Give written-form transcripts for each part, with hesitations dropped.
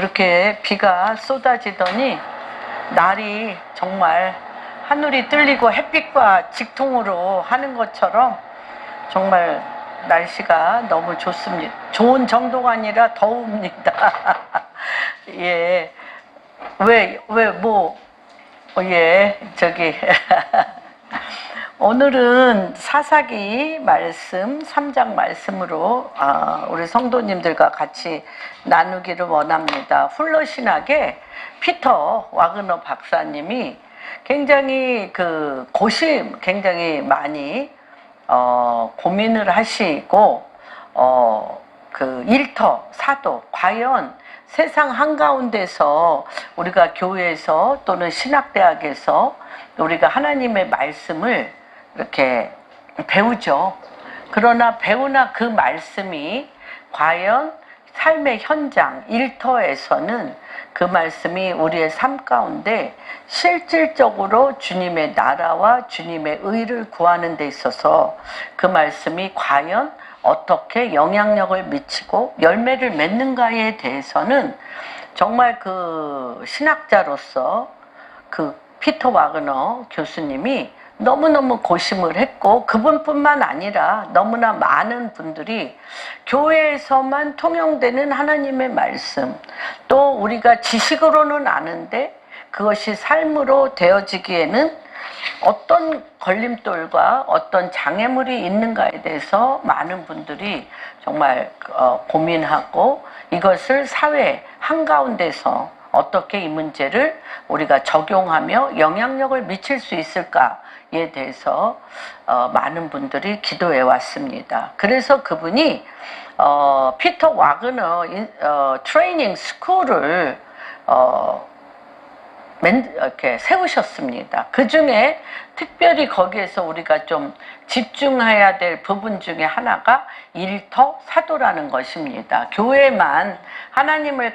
그렇게 비가 쏟아지더니 날이 정말 하늘이 뚫리고 햇빛과 직통으로 하는 것처럼 정말 날씨가 너무 좋습니다. 좋은 정도가 아니라 더웁니다. 예. 오늘은 사사기 말씀 3장 말씀으로 우리 성도님들과 같이 나누기를 원합니다. 훌러신학의 피터 와그너 박사님이 굉장히 굉장히 많이 고민을 하시고 일터 사도 과연 세상 한가운데서 우리가 교회에서 또는 신학대학에서 우리가 하나님의 말씀을 이렇게 배우죠. 그러나 배우나 그 말씀이 과연 삶의 현장 일터에서는 그 말씀이 우리의 삶 가운데 실질적으로 주님의 나라와 주님의 의를 구하는 데 있어서 그 말씀이 과연 어떻게 영향력을 미치고 열매를 맺는가에 대해서는 정말 그 신학자로서 그 피터 와그너 교수님이 너무너무 고심을 했고, 그분뿐만 아니라 너무나 많은 분들이 교회에서만 통용되는 하나님의 말씀, 또 우리가 지식으로는 아는데 그것이 삶으로 되어지기에는 어떤 걸림돌과 어떤 장애물이 있는가에 대해서 많은 분들이 정말 고민하고, 이것을 사회 한가운데서 어떻게 이 문제를 우리가 적용하며 영향력을 미칠 수 있을까에 대해서 많은 분들이 기도해 왔습니다. 그래서 그분이 피터 와그너 트레이닝 스쿨을 이렇게 세우셨습니다. 그 중에 특별히 거기에서 우리가 좀 집중해야 될 부분 중에 하나가 일터 사도라는 것입니다. 교회만 하나님의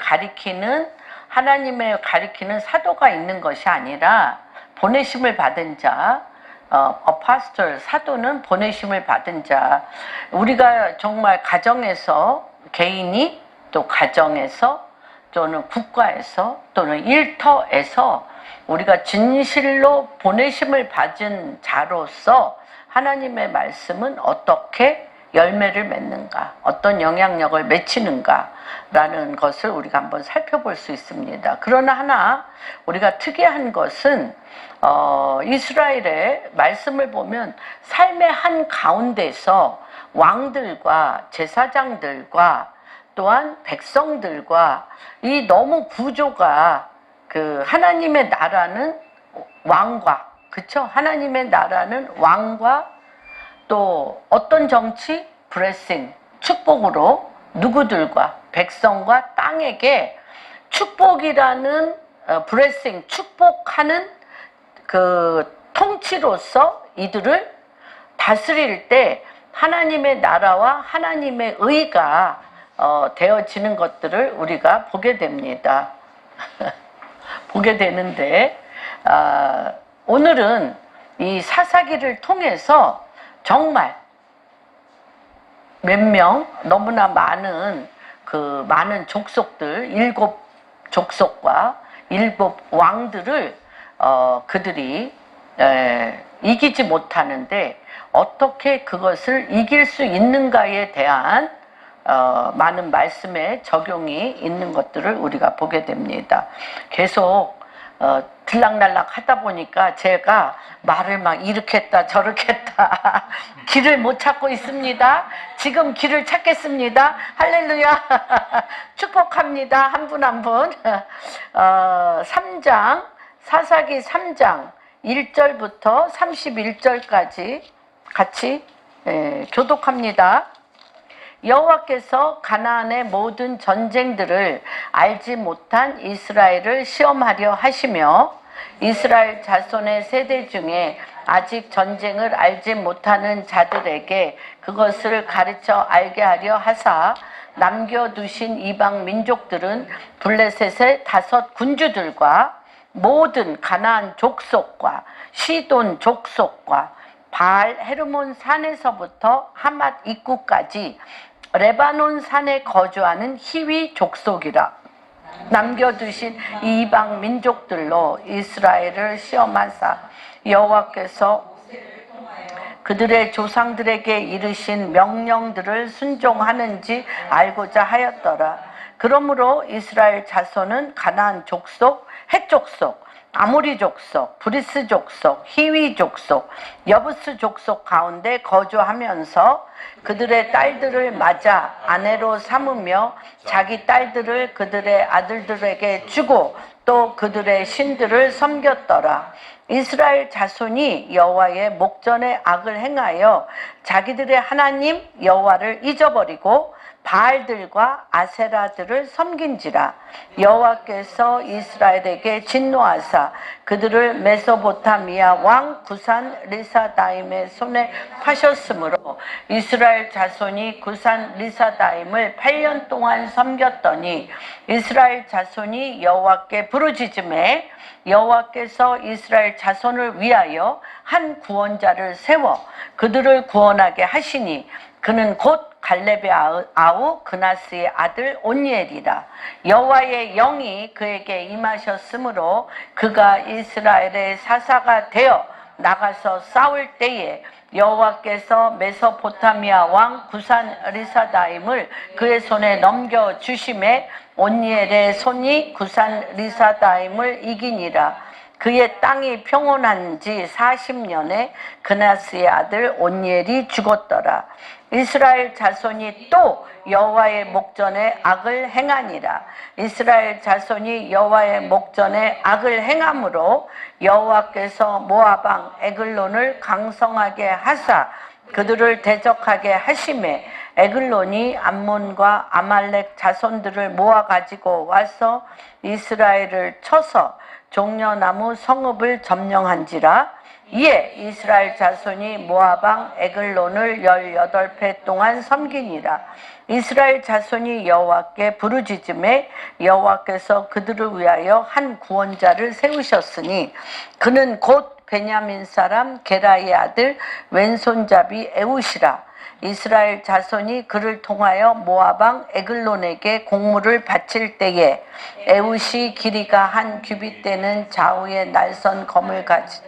가리키는 사도가 있는 것이 아니라 보내심을 받은 자, 어파스톨 사도는 보내심을 받은 자, 우리가 정말 가정에서 개인이 또 가정에서 또는 국가에서 또는 일터에서 우리가 진실로 보내심을 받은 자로서 하나님의 말씀은 어떻게 열매를 맺는가, 어떤 영향력을 미치는가라는 것을 우리가 한번 살펴볼 수 있습니다. 그러나 하나 우리가 특이한 것은 이스라엘의 말씀을 보면 삶의 한 가운데서 왕들과 제사장들과 또한 백성들과 이 너무 구조가 하나님의 나라는 왕과, 그쵸? 하나님의 나라는 왕과 또 어떤 정치? 블레싱, 축복으로 누구들과 백성과 땅에게 축복이라는 블레싱, 축복하는 그 통치로서 이들을 다스릴 때 하나님의 나라와 하나님의 의가 되어지는 것들을 우리가 보게 됩니다. 보게 되는데 오늘은 이 사사기를 통해서 정말 몇 명, 너무나 많은 많은 족속들, 7 족속과 7 왕들을 그들이 이기지 못하는데 어떻게 그것을 이길 수 있는가에 대한 많은 말씀의 적용이 있는 것들을 우리가 보게 됩니다. 계속 들락날락 하다 보니까 제가 말을 막 이렇게 했다 저렇게 했다 길을 못 찾고 있습니다. 지금 길을 찾겠습니다. 할렐루야. 축복합니다. 한 분 한 분. 3장 사사기 3장 1절부터 31절까지 같이 교독합니다. 여호와께서 가나안의 모든 전쟁들을 알지 못한 이스라엘을 시험하려 하시며 이스라엘 자손의 세대 중에 아직 전쟁을 알지 못하는 자들에게 그것을 가르쳐 알게 하려 하사 남겨두신 이방 민족들은 블레셋의 5 군주들과 모든 가나안 족속과 시돈 족속과 바알 헤르몬 산에서부터 하맛 입구까지 레바논 산에 거주하는 히위 족속이라. 남겨두신 이방 민족들로 이스라엘을 시험하사 여호와께서 그들의 조상들에게 이르신 명령들을 순종하는지 알고자 하였더라. 그러므로 이스라엘 자손은 가나안 족속, 헷 족속, 아모리 족속, 브리스 족속, 히위 족속, 여부스 족속 가운데 거주하면서 그들의 딸들을 맞아 아내로 삼으며 자기 딸들을 그들의 아들들에게 주고 또 그들의 신들을 섬겼더라. 이스라엘 자손이 여호와의 목전에 악을 행하여 자기들의 하나님 여호와를 잊어버리고 바알들과 아세라들을 섬긴지라. 여호와께서 이스라엘에게 진노하사 그들을 메소포타미아 왕 구산 리사다임의 손에 파셨으므로 이스라엘 자손이 구산 리사다임을 8년 동안 섬겼더니 이스라엘 자손이 여호와께 부르짖음에 여호와께서 이스라엘 자손을 위하여 한 구원자를 세워 그들을 구원하게 하시니 그는 곧 갈렙의 아우 그나스의 아들 온니엘이라. 여호와의 영이 그에게 임하셨으므로 그가 이스라엘의 사사가 되어 나가서 싸울 때에 여호와께서 메소포타미아 왕 구산 리사다임을 그의 손에 넘겨주심에 온니엘의 손이 구산 리사다임을 이기니라. 그의 땅이 평온한 지 40년에 그나스의 아들 온니엘이 죽었더라. 이스라엘 자손이 또 여호와의 목전에 악을 행하니라. 이스라엘 자손이 여호와의 목전에 악을 행함으로 여호와께서 모압 왕 에글론을 강성하게 하사 그들을 대적하게 하심에 에글론이 암몬과 아말렉 자손들을 모아 가지고 와서 이스라엘을 쳐서 종려나무 성읍을 점령한지라. 이에 이스라엘 자손이 모압 왕 에글론을 18배 동안 섬기니라. 이스라엘 자손이 여호와께 부르짖음에 여호와께서 그들을 위하여 한 구원자를 세우셨으니 그는 곧 베냐민 사람 게라의 아들 왼손잡이 에웃이라. 이스라엘 자손이 그를 통하여 모압 왕 에글론에게 공물을 바칠 때에 에웃이 길이가 한 규빗 되는 좌우에 날선 검을 가지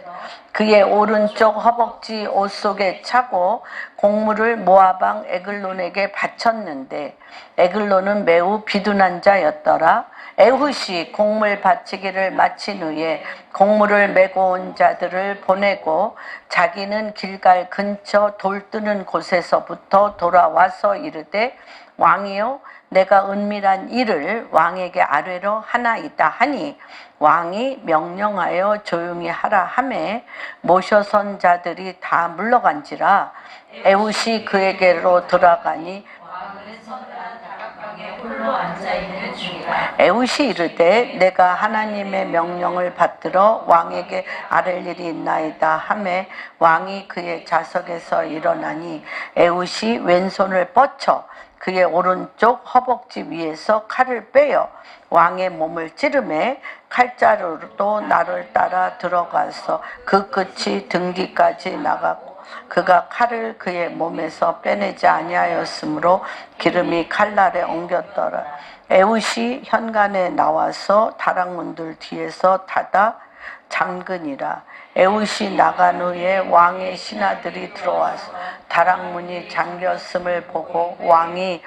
그의 오른쪽 허벅지 옷 속에 차고 공물을 모압 왕 에글론에게 바쳤는데 에글론은 매우 비둔한 자였더라. 에훗이 공물 바치기를 마친 후에 공물을 메고 온 자들을 보내고 자기는 길갈 근처 돌 뜨는 곳에서부터 돌아와서 이르되 왕이여 내가 은밀한 일을 왕에게 아뢰러 하나이다 하니 왕이 명령하여 조용히 하라 하매 모셔선 자들이 다 물러간지라. 에훗이 그에게로 들어가니 에훗이 이르되 내가 하나님의 명령을 받들어 왕에게 아랠 일이 있나이다 하매 왕이 그의 좌석에서 일어나니 에훗이 왼손을 뻗쳐 그의 오른쪽 허벅지 위에서 칼을 빼어 왕의 몸을 찌르매 칼자루도 나를 따라 들어가서 그 끝이 등 뒤까지 나갔고 그가 칼을 그의 몸에서 빼내지 아니하였으므로 기름이 칼날에 엉겼더라. 에훗이 현관에 나와서 다락문들 뒤에서 닫아 잠그니라. 에훗이 나간 후에 왕의 신하들이 들어와서 다락문이 잠겼음을 보고 왕이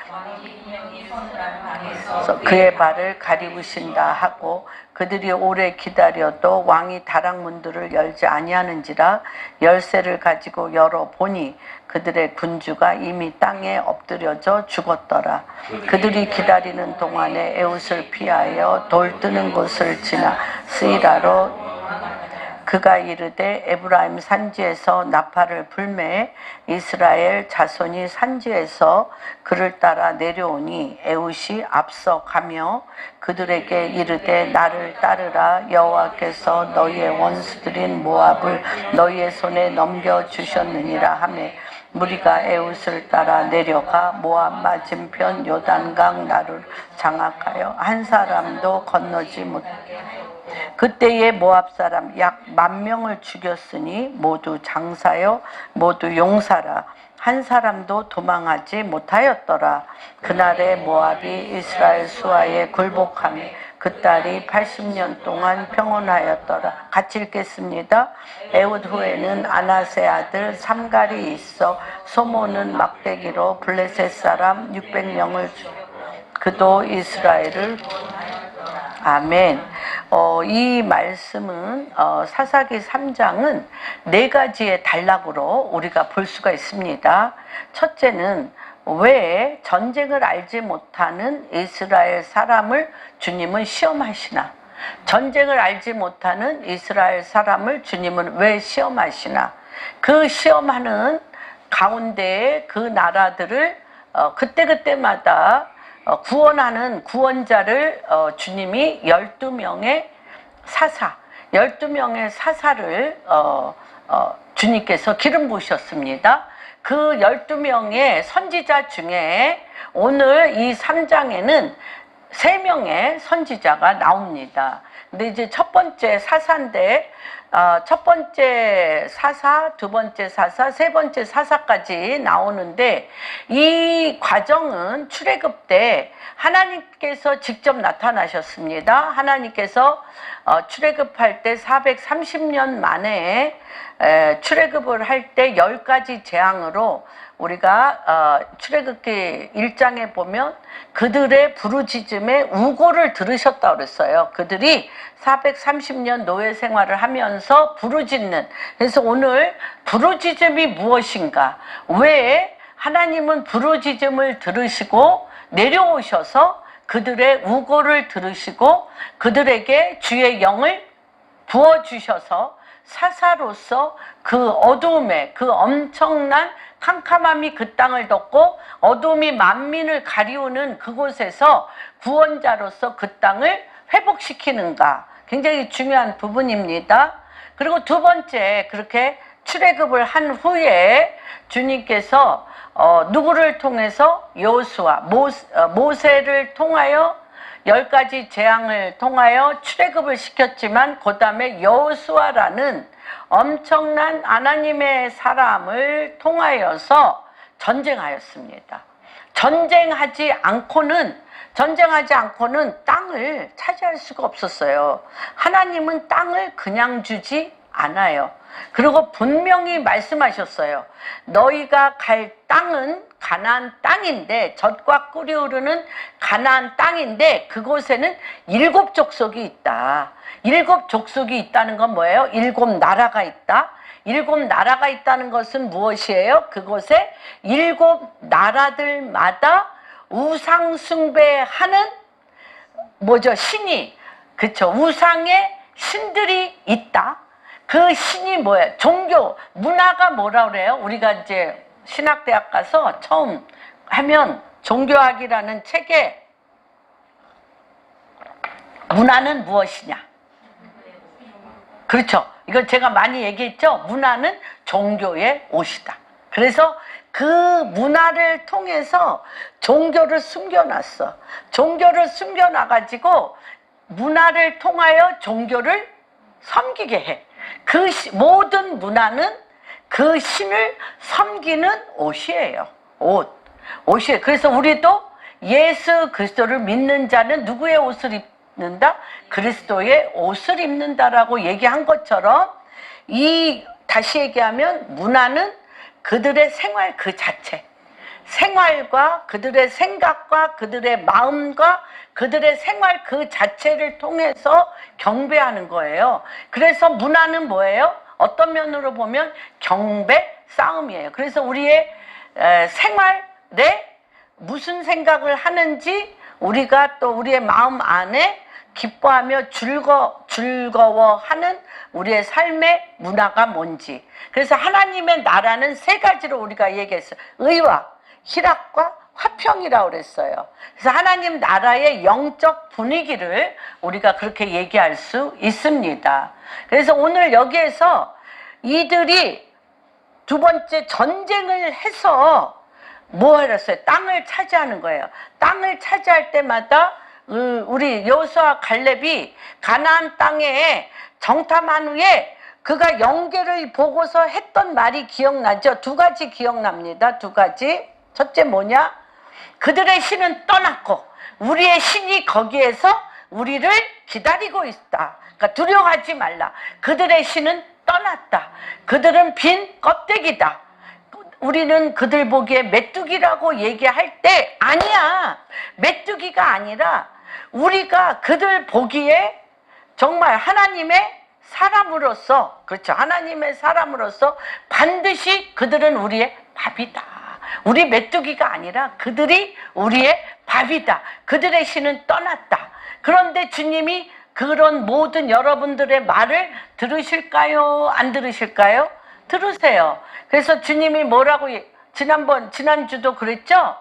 그의 발을 가리우신다 하고 그들이 오래 기다려도 왕이 다락문들을 열지 아니하는지라 열쇠를 가지고 열어보니 그들의 군주가 이미 땅에 엎드려져 죽었더라. 그들이 기다리는 동안에 에훗을 피하여 돌 뜨는 곳을 지나 스이라로 그가 이르되 에브라임 산지에서 나팔을 불매 이스라엘 자손이 산지에서 그를 따라 내려오니 에훗이 앞서 가며 그들에게 이르되 나를 따르라. 여호와께서 너희의 원수들인 모압을 너희의 손에 넘겨주셨느니라 하매 무리가 에훗을 따라 내려가 모압 맞은편 요단강 나루를 장악하여 한 사람도 건너지 못하게 그때에 모압 사람 약 10,000명을 죽였으니 모두 장사요 모두 용사라. 한 사람도 도망하지 못하였더라. 그날에 모압이 이스라엘 수하에 굴복하며 그 딸이 80년 동안 평온하였더라. 같이 읽겠습니다. 에훗 후에는 아낫의 아들 삼갈이 있어 소모는 막대기로 블레셋 사람 600명을 그도 이스라엘을 아멘. 이 말씀은 사사기 3장은 4가지의 단락으로 우리가 볼 수가 있습니다. 첫째는 왜 전쟁을 알지 못하는 이스라엘 사람을 주님은 시험하시나? 전쟁을 알지 못하는 이스라엘 사람을 주님은 왜 시험하시나? 그 시험하는 가운데에 그 나라들을 그때그때마다 구원하는 구원자를 주님이 12명의 사사, 12명의 사사를 주님께서 기름 부으셨습니다. 그 12명의 선지자 중에 오늘 이 3장에는 3명의 선지자가 나옵니다. 근데 이제 첫 번째 사사인데 첫 번째 사사, 두 번째 사사, 세 번째 사사까지 나오는데 이 과정은 출애굽 때 하나님께서 직접 나타나셨습니다. 하나님께서 출애굽할 때 430년 만에 출애굽을 할 때 10가지 재앙으로 우리가 출애굽기 1장에 보면 그들의 부르짖음에 우고를 들으셨다고 그랬어요. 그들이 430년 노예 생활을 하면서 부르짖는, 그래서 오늘 부르짖음이 무엇인가, 왜 하나님은 부르짖음을 들으시고 내려오셔서 그들의 우고를 들으시고 그들에게 주의 영을 부어주셔서 사사로서 그 어두움에, 그 엄청난 캄캄함이 그 땅을 덮고 어둠이 만민을 가리우는 그곳에서 구원자로서 그 땅을 회복시키는가, 굉장히 중요한 부분입니다. 그리고 두 번째, 그렇게 출애굽을 한 후에 주님께서 누구를 통해서? 여호수아, 모세를 통하여 10가지 재앙을 통하여 출애굽을 시켰지만 그 다음에 여호수아라는 엄청난 하나님의 사람을 통하여서 전쟁하였습니다. 전쟁하지 않고는 땅을 차지할 수가 없었어요. 하나님은 땅을 그냥 주지 않아요. 그리고 분명히 말씀하셨어요. 너희가 갈 땅은 가나안 땅인데, 젖과 꿀이 흐르는 가나안 땅인데 그곳에는 7 족속이 있다. 7 족속이 있다는 건 뭐예요? 7 나라가 있다. 7 나라가 있다는 것은 무엇이에요? 그곳에 7 나라들마다 우상 숭배하는 신이, 그쵸? 우상의 신들이 있다. 그 신이 뭐예요? 종교, 문화가 뭐라 그래요? 우리가 이제 신학대학 가서 처음 하면 종교학이라는 책에 문화는 무엇이냐? 그렇죠. 이건 제가 많이 얘기했죠. 문화는 종교의 옷이다. 그래서 그 문화를 통해서 종교를 숨겨놨어. 종교를 숨겨놔가지고 문화를 통하여 종교를 섬기게 해. 그 모든 문화는 그 신을 섬기는 옷이에요. 옷이에요. 그래서 우리도 예수 그리스도를 믿는 자는 누구의 옷을 입는다? 그리스도의 옷을 입는다라고 얘기한 것처럼, 다시 얘기하면 문화는 그들의 생활 그 자체, 생활과 그들의 생각과 그들의 마음과 그들의 생활 그 자체를 통해서 경배하는 거예요. 그래서 문화는 뭐예요? 어떤 면으로 보면 경배 싸움이에요. 그래서 우리의 생활에 무슨 생각을 하는지, 우리가 또 우리의 마음 안에 기뻐하며 즐거워하는 우리의 삶의 문화가 뭔지. 그래서 하나님의 나라는 3가지로 우리가 얘기했어요. 의와 희락과 화평이라고 그랬어요. 그래서 하나님 나라의 영적 분위기를 우리가 그렇게 얘기할 수 있습니다. 그래서 오늘 여기에서 이들이 두 번째 전쟁을 해서 뭐 하랬어요? 땅을 차지하는 거예요. 땅을 차지할 때마다 우리 여호수아 갈렙이 가나안 땅에 정탐한 후에 그가 영계를 보고서 했던 말이 기억나죠? 2가지 기억납니다. 2가지. 첫째 뭐냐? 그들의 신은 떠났고 우리의 신이 거기에서 우리를 기다리고 있다. 그러니까 두려워하지 말라. 그들의 신은 떠났다. 그들은 빈 껍데기다. 우리는 그들 보기에 메뚜기라고 얘기할 때 아니야. 메뚜기가 아니라 우리가 그들 보기에 정말 하나님의 사람으로서, 그렇죠, 하나님의 사람으로서 반드시 그들은 우리의 밥이다. 우리 메뚜기가 아니라 그들이 우리의 밥이다. 그들의 신은 떠났다. 그런데 주님이 그런 모든 여러분들의 말을 들으실까요? 안 들으실까요? 들으세요. 그래서 주님이 뭐라고, 지난주도 그랬죠?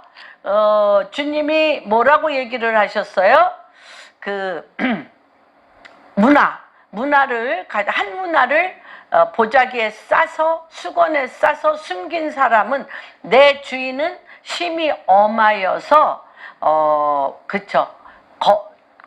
주님이 뭐라고 얘기를 하셨어요? 한 문화를 보자기에 싸서, 수건에 싸서 숨긴 사람은 내 주인은 심히 엄하여서, 그쵸,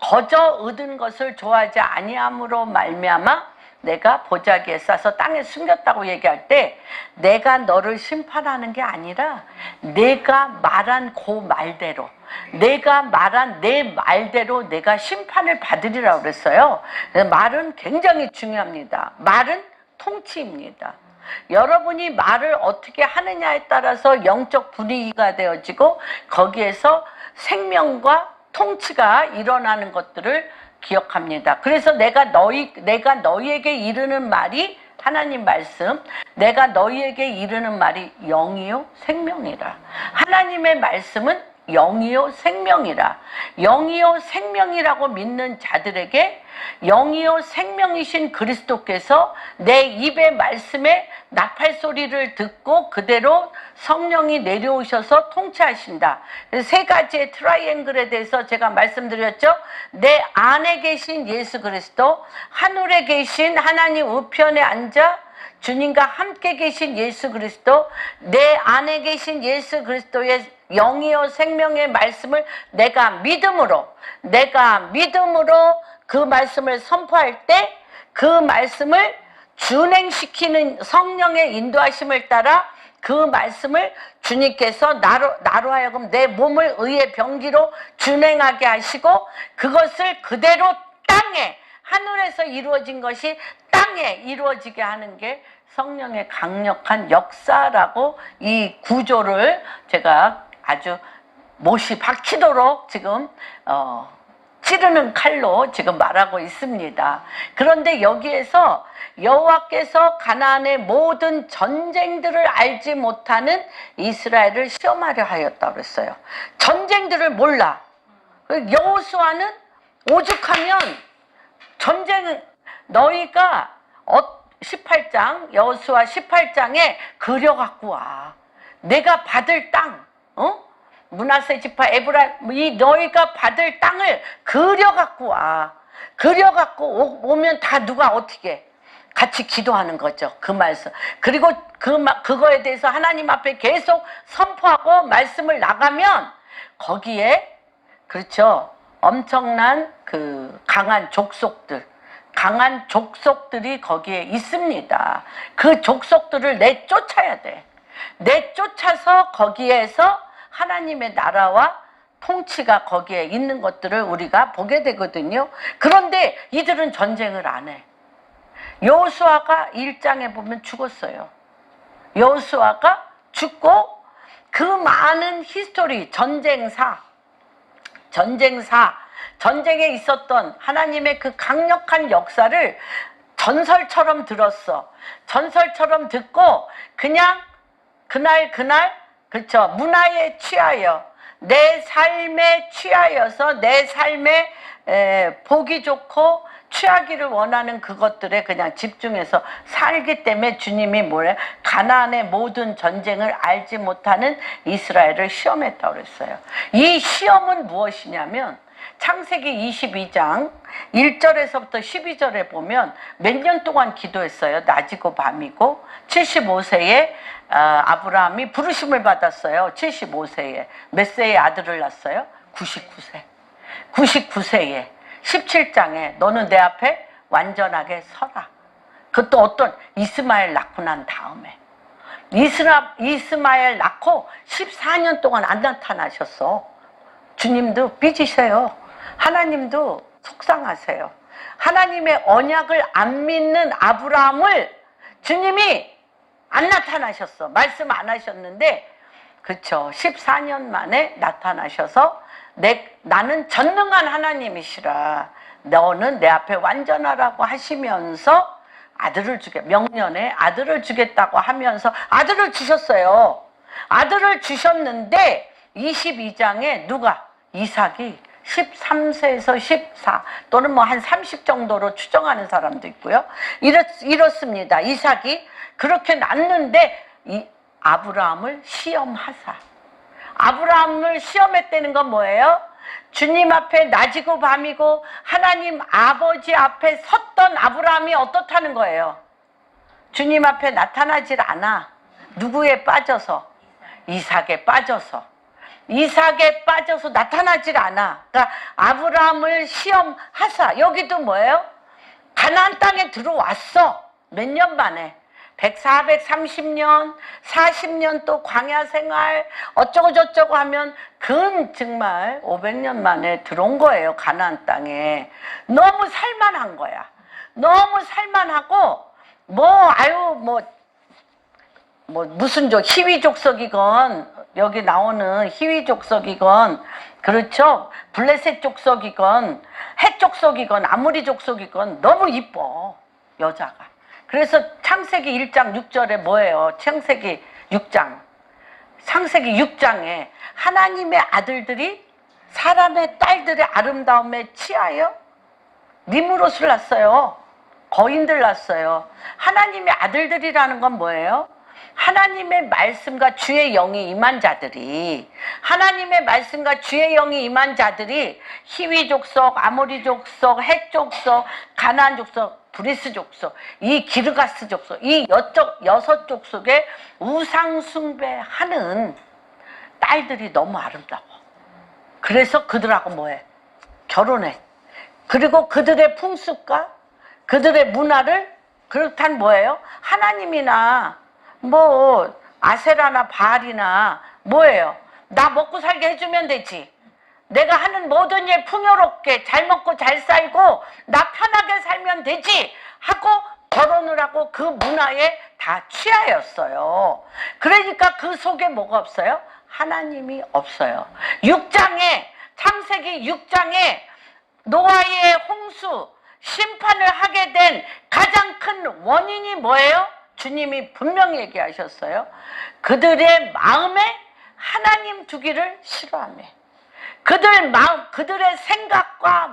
거저 얻은 것을 좋아하지 아니함으로 말미암아 내가 보자기에 싸서 땅에 숨겼다고 얘기할 때, 내가 너를 심판하는 게 아니라 내가 말한 그 말대로, 내가 말한 내 말대로 내가 심판을 받으리라고 그랬어요. 말은 굉장히 중요합니다. 말은 통치입니다. 여러분이 말을 어떻게 하느냐에 따라서 영적 분위기가 되어지고 거기에서 생명과 통치가 일어나는 것들을 기억합니다. 그래서 내가 너희에게 이르는 말이, 하나님 말씀, 내가 너희에게 이르는 말이 영이요 생명이라. 하나님의 말씀은 영이요 생명이라. 영이요 생명이라고 믿는 자들에게 영이요 생명이신 그리스도께서 내 입의 말씀에 나팔 소리를 듣고 그대로 성령이 내려오셔서 통치하신다. 세 가지의 트라이앵글에 대해서 제가 말씀드렸죠. 내 안에 계신 예수 그리스도, 하늘에 계신 하나님 우편에 앉아 주님과 함께 계신 예수 그리스도, 내 안에 계신 예수 그리스도의 영이요 생명의 말씀을 내가 믿음으로 그 말씀을 선포할 때 그 말씀을 준행시키는 성령의 인도하심을 따라 그 말씀을 주님께서 나로 하여금 내 몸을 의의 병기로 준행하게 하시고, 그것을 그대로 땅에, 하늘에서 이루어진 것이 땅에 이루어지게 하는 게 성령의 강력한 역사라고, 이 구조를 제가 아주 못이 박히도록 지금 찌르는 칼로 지금 말하고 있습니다. 그런데 여기에서 여호와께서 가나안의 모든 전쟁들을 알지 못하는 이스라엘을 시험하려 하였다고 그랬어요. 전쟁들을 몰라. 여호수아는 오죽하면 전쟁은, 너희가 18장, 여호수아 18장에 그려갖고 와. 내가 받을 땅, 므낫세 지파 에브라임, 이 너희가 받을 땅을 그려갖고 와. 그려갖고 오면 다 누가 어떻게 같이 기도하는 거죠. 그 말씀. 그리고 그거에 대해서 하나님 앞에 계속 선포하고 말씀을 나가면 거기에, 그렇죠, 엄청난 강한 족속들이 거기에 있습니다. 그 족속들을 내쫓아야 돼. 내쫓아서 거기에서 하나님의 나라와 통치가 거기에 있는 것들을 우리가 보게 되거든요. 그런데 이들은 전쟁을 안 해. 여호수아가 1장에 보면 죽었어요. 여호수아가 죽고 그 많은 히스토리, 전쟁에 있었던 하나님의 그 강력한 역사를 전설처럼 들었어. 전설처럼 듣고 그냥 그날 그렇죠, 문화에 취하여, 내 삶에 취하여서 내 삶에 보기 좋고 취하기를 원하는 그것들에 그냥 집중해서 살기 때문에 주님이 뭐래? 가나안의 모든 전쟁을 알지 못하는 이스라엘을 시험했다고 그랬어요. 이 시험은 무엇이냐면 창세기 22장 1절에서부터 12절에 보면 몇 년 동안 기도했어요. 낮이고 밤이고. 75세에 아브라함이 부르심을 받았어요. 75세에. 몇 세에 아들을 낳았어요? 99세. 99세에 17장에 너는 내 앞에 완전하게 서라. 그것도 어떤 이스마엘 낳고 난 다음에. 이스마엘 낳고 14년 동안 안 나타나셨어. 주님도 삐지세요. 하나님도 속상하세요. 하나님의 언약을 안 믿는 아브라함을 주님이 안 나타나셨어. 말씀 안 하셨는데, 그쵸, 14년 만에 나타나셔서 나는 전능한 하나님이시라, 너는 내 앞에 완전하라고 하시면서 아들을 명년에 아들을 주겠다고 하면서 아들을 주셨어요. 아들을 주셨는데 22장에 누가? 이삭이 13세에서 14 또는 뭐 한 30 정도로 추정하는 사람도 있고요. 이렇습니다. 이삭이 그렇게 낳는데 아브라함을 시험하사. 아브라함을 시험했다는 건 뭐예요? 주님 앞에 낮이고 밤이고 하나님 아버지 앞에 섰던 아브라함이 어떻다는 거예요? 주님 앞에 나타나질 않아. 누구에 빠져서? 이삭에 빠져서. 이삭에 빠져서 나타나질 않아. 그러니까 아브라함을 시험하사. 여기도 뭐예요? 가나안 땅에 들어왔어. 몇 년 만에. 430년, 40년 또 광야 생활 어쩌고 저쩌고 하면 정말 500년 만에 들어온 거예요. 가나안 땅에. 너무 살만한 거야. 너무 살만하고 무슨 희위 족속이건 여기 나오는 희위 족속이건 그렇죠. 블레셋 족속이건 헷 족속이건 아무리 족속이건 너무 이뻐 여자가. 그래서 창세기 1장 6절에 뭐예요? 창세기 6장에 하나님의 아들들이 사람의 딸들의 아름다움에 취하여 니므롯을 낳았어요. 거인들 낳았어요. 하나님의 아들들이라는 건 뭐예요? 하나님의 말씀과 주의 영이 임한 자들이, 하나님의 말씀과 주의 영이 임한 자들이 히위 족속, 아모리 족속, 헷 족속, 가나안 족속, 브리스 족속, 이 기르가스 족속, 이 여섯 족속의 우상 숭배하는 딸들이 너무 아름다워. 그래서 그들하고 뭐해? 결혼해. 그리고 그들의 풍습과 그들의 문화를 그렇단 뭐예요? 하나님이나 아세라나 바알이나 뭐예요? 나 먹고 살게 해주면 되지. 내가 하는 모든 일 풍요롭게 잘 먹고 잘 살고 나 편하게 살면 되지 하고 결혼을 하고 그 문화에 다 취하였어요. 그러니까 그 속에 뭐가 없어요? 하나님이 없어요. 창세기 6장에 노아의 홍수 심판을 하게 된 가장 큰 원인이 뭐예요? 주님이 분명히 얘기하셨어요. 그들의 마음에 하나님 두기를 싫어하며 그들의 생각과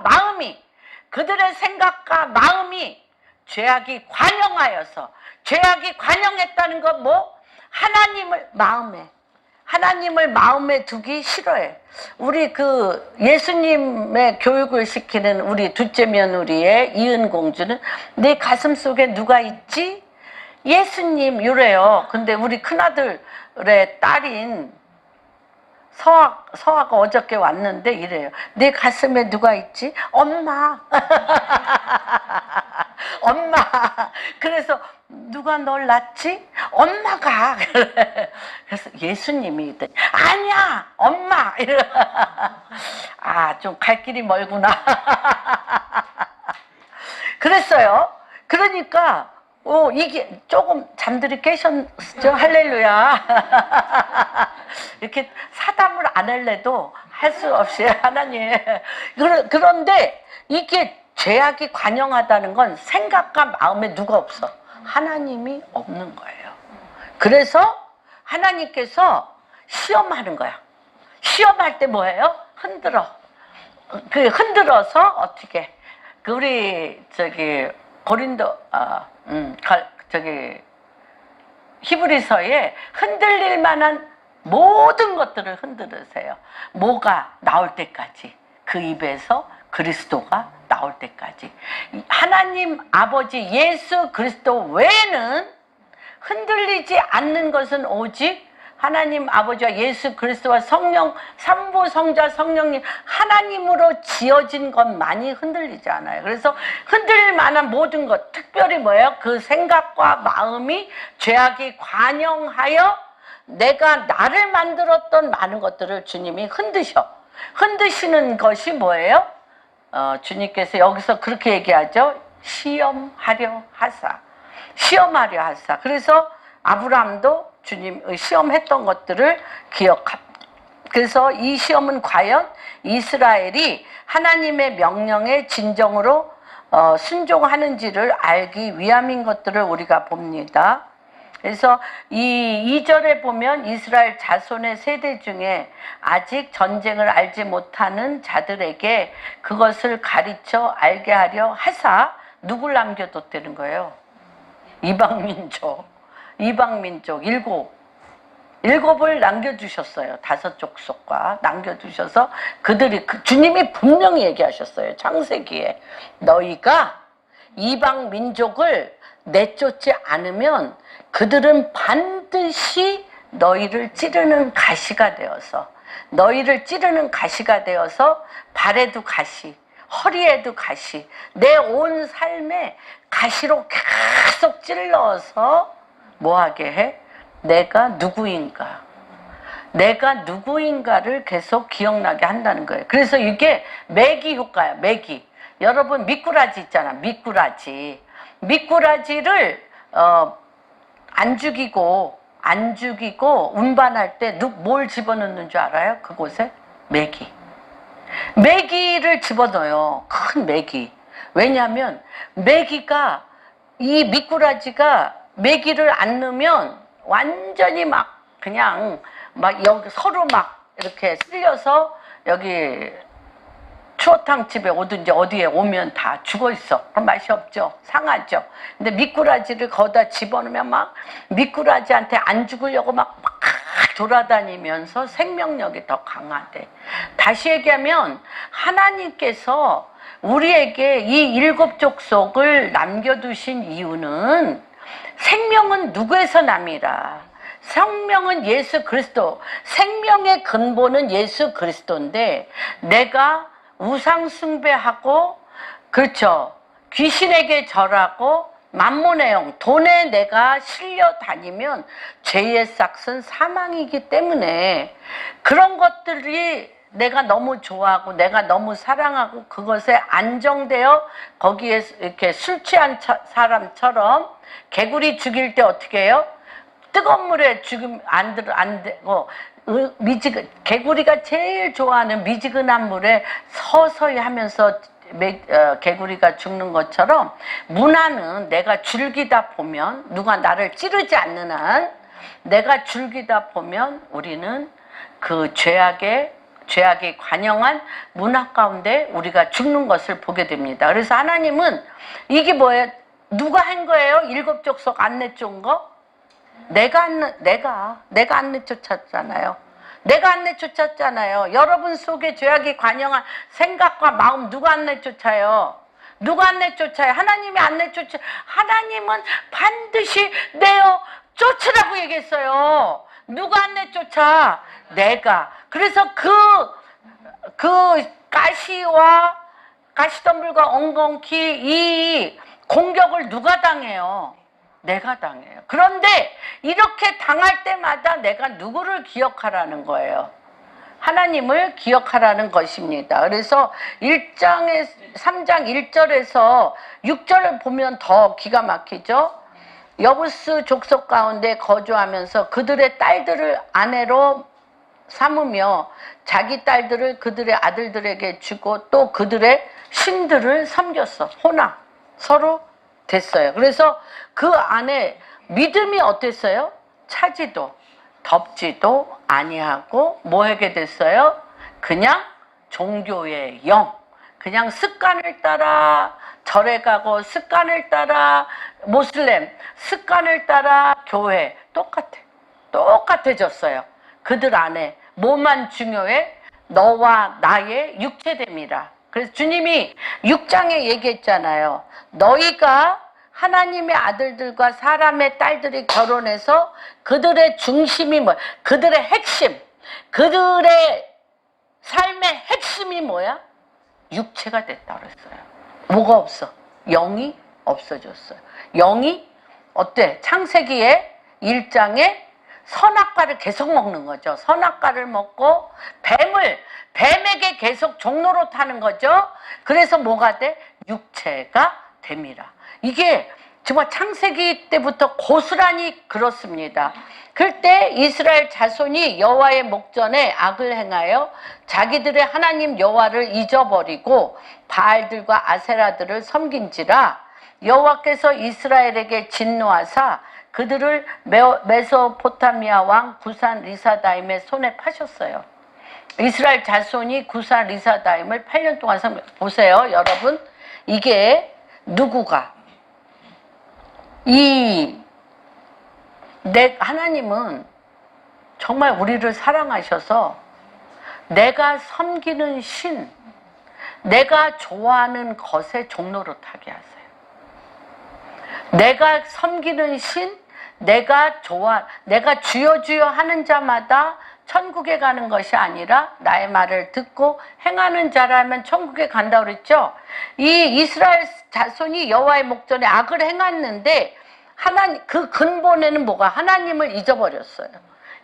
마음이 죄악이 관영하여서, 죄악이 관영했다는 건 하나님을 마음에 두기 싫어해. 우리 예수님의 교육을 시키는 우리 둘째 며느리의 이은 공주는 내 가슴 속에 누가 있지? 예수님 이래요. 근데 우리 큰아들의 딸인 서아가 어저께 왔는데 이래요. 내 가슴에 누가 있지? 엄마. 엄마. 그래서 누가 널 낳지? 엄마가. 그래서 예수님이 있더니 아니야 엄마. 좀 갈 길이 멀구나. 그랬어요. 그러니까 이게 조금 잠들이 깨셨죠? 할렐루야. 이렇게 사담을 안 할래도 할 수 없이 하나님. 그런데 이게 죄악이 관영하다는 건 생각과 마음에 누가 없어? 하나님이 없는 거예요. 그래서 하나님께서 시험하는 거야. 시험할 때 뭐예요? 흔들어서 어떻게? 우리 히브리서에 흔들릴 만한 모든 것들을 흔들으세요. 뭐가 나올 때까지, 그 입에서 그리스도가 나올 때까지. 하나님 아버지 예수 그리스도 외에는 흔들리지 않는 것은 오직 하나님 아버지와 예수 그리스도와 성령, 삼부 성자 성령님 하나님으로 지어진 것만이 흔들리지 않아요. 그래서 흔들릴 만한 모든 것, 특별히 뭐예요? 그 생각과 마음이 죄악이 관영하여 내가 나를 만들었던 많은 것들을 주님이 흔드시는 것이 뭐예요? 주님께서 여기서 그렇게 얘기하죠. 시험하려 하사. 시험하려 하사. 그래서 아브라함도 주님 시험했던 것들을 기억합니다. 그래서 이 시험은 과연 이스라엘이 하나님의 명령에 진정으로 순종하는지를 알기 위함인 것들을 우리가 봅니다. 그래서 이 2절에 보면 이스라엘 자손의 세대 중에 아직 전쟁을 알지 못하는 자들에게 그것을 가르쳐 알게 하려 하사 누굴 남겨뒀다는 거예요? 이방민족 일곱을 남겨주셨어요. 5 족속과 남겨두셔서 그들이 주님이 분명히 얘기하셨어요. 창세기에 너희가 이방 민족을 내쫓지 않으면 그들은 반드시 너희를 찌르는 가시가 되어서 발에도 가시, 허리에도 가시, 내 온 삶에 가시로 계속 찔러서 뭐하게 해? 내가 누구인가를 계속 기억나게 한다는 거예요. 그래서 이게 매기 효과야. 매기. 여러분 미꾸라지 있잖아. 미꾸라지를 안 죽이고 운반할 때 뭘 집어넣는 줄 알아요? 그곳에 메기를 집어넣어요. 큰 메기. 왜냐하면 이 미꾸라지가 메기를 안 넣으면 완전히 여기 서로 이렇게 쓸려서 여기 추어탕집에 오든지 어디에 오면 다 죽어 있어. 그럼 맛이 없죠. 상하죠. 근데 미꾸라지를 거기다 집어넣으면 미꾸라지한테 안 죽으려고 막 돌아다니면서 생명력이 더 강하대. 다시 얘기하면 하나님께서 우리에게 이 7 족속을 남겨두신 이유는 생명은 누구에서 남이라. 생명은 예수 그리스도. 생명의 근본은 예수 그리스도인데 내가 우상 숭배하고 그렇죠. 귀신에게 절하고 만몬의 영, 돈에 내가 실려 다니면 죄의 싹은 사망이기 때문에 그런 것들이 내가 너무 좋아하고 내가 너무 사랑하고 그것에 안정되어 거기에 이렇게 술 취한 사람처럼 개구리 죽일 때 어떻게 해요? 뜨거운 물에 죽으면 안 되고 개구리가 제일 좋아하는 미지근한 물에 서서히 하면서 개구리가 죽는 것처럼 문화는 내가 즐기다 보면 누가 나를 찌르지 않는 한 내가 즐기다 보면 우리는 그 죄악에 관영한 문화 가운데 우리가 죽는 것을 보게 됩니다. 그래서 하나님은 이게 뭐예요? 누가 한 거예요? 7 족속 안 내쫓은 거? 내가 안 내쫓았잖아요. 내가 안 내쫓았잖아요. 여러분 속에 죄악이 관영한 생각과 마음 누가 안 내쫓아요? 누가 안 내쫓아요? 하나님이 안 내쫓아요. 하나님은 반드시 내어 쫓으라고 얘기했어요. 누가 안 내쫓아? 내가. 그래서 그 가시덤불과 엉겅퀴 이 공격을 누가 당해요? 내가 당해요. 그런데 이렇게 당할 때마다 내가 누구를 기억하라는 거예요? 하나님을 기억하라는 것입니다. 그래서 3장 1절에서 6절을 보면 더 기가 막히죠. 여부스 족속 가운데 거주하면서 그들의 딸들을 아내로 삼으며 자기 딸들을 그들의 아들들에게 주고 또 그들의 신들을 섬겼어. 혼합 서로 됐어요. 그래서 그 안에 믿음이 어땠어요? 차지도 덥지도 아니하고 뭐 하게 됐어요? 그냥 종교의 영, 그냥 습관을 따라 절에 가고 습관을 따라 모슬렘, 습관을 따라 교회 똑같아졌어요. 그들 안에 뭐만 중요해? 너와 나의 육체됨이라. 그래서 주님이 6장에 얘기했잖아요. 너희가 하나님의 아들들과 사람의 딸들이 결혼해서 그들의 중심이 뭐야? 그들의 핵심, 그들의 삶의 핵심이 뭐야? 육체가 됐다 그랬어요. 뭐가 없어? 영이 없어졌어요. 영이 어때? 창세기에 1장에 선악과를 계속 먹는 거죠. 선악과를 먹고 뱀에게 계속 종로로 타는 거죠. 그래서 뭐가 돼? 육체가 됨이라. 이게 정말 창세기 때부터 고스란히 그렇습니다. 그때 이스라엘 자손이 여호와의 목전에 악을 행하여 자기들의 하나님 여호와를 잊어버리고 바알들과 아세라들을 섬긴지라 여호와께서 이스라엘에게 진노하사 그들을 메소포타미아 왕 구산 리사다임의 손에 파셨어요. 이스라엘 자손이 구산 리사다임을 8년 동안 보세요, 여러분. 이게 누구가? 하나님은 정말 우리를 사랑하셔서 내가 섬기는 신, 내가 좋아하는 것에 종로로 타게 하세요. 내가 섬기는 신, 내가 주여 주여 하는 자마다 천국에 가는 것이 아니라 나의 말을 듣고 행하는 자라면 천국에 간다고 그랬죠. 이 이스라엘 자손이 여호와의 목전에 악을 행했는데 그 근본에는 뭐가? 하나님을 잊어버렸어요.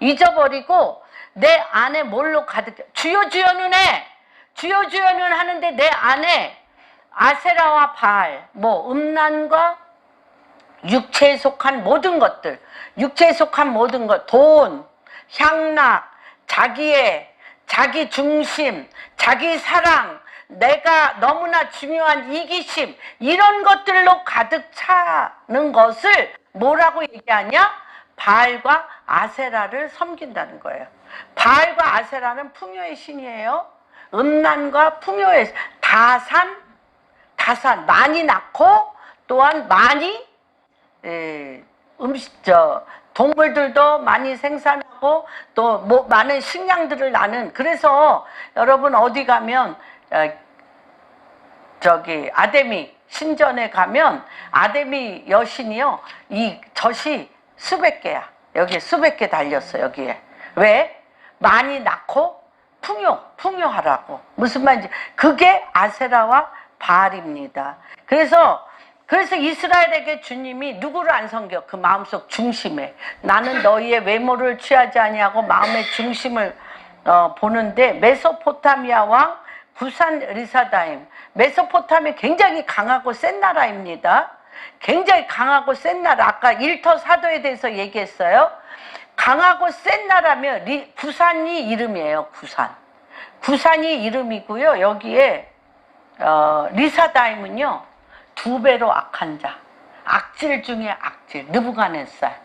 잊어버리고 내 안에 뭘로 가득, 주여 주여는 해. 주여 주여는 하는데 내 안에 아세라와 바알, 음란과 육체에 속한 모든 것들, 육체에 속한 모든 것, 돈, 향락, 자기 중심, 자기 사랑, 내가 너무나 중요한 이기심, 이런 것들로 가득 차는 것을 뭐라고 얘기하냐? 바알과 아세라를 섬긴다는 거예요. 바알과 아세라는 풍요의 신이에요. 음란과 풍요의 다산, 많이 낳고 또한 많이 동물들도 많이 생산하고 또 많은 식량들을 나는. 그래서 여러분 어디 가면 아데미 신전에 가면 아데미 여신이요, 이 젖이 수백 개야. 여기에 수백 개 달렸어. 여기에 왜? 많이 낳고 풍요하라고. 무슨 말인지. 그게 아세라와 바알입니다. 그래서 이스라엘에게 주님이 누구를 안 섬겨? 그 마음속 중심에. 나는 너희의 외모를 취하지 아니하고 마음의 중심을 보는데, 메소포타미아 왕 구산 리사다임. 메소포타미아 굉장히 강하고 센 나라입니다. 굉장히 강하고 센 나라. 아까 일터 사도에 대해서 얘기했어요. 강하고 센 나라면 구산이 이름이에요. 구산이 이름이고요. 여기에 리사다임은요, 2배로 악한 자, 악질 중에 악질, 느부갓네살.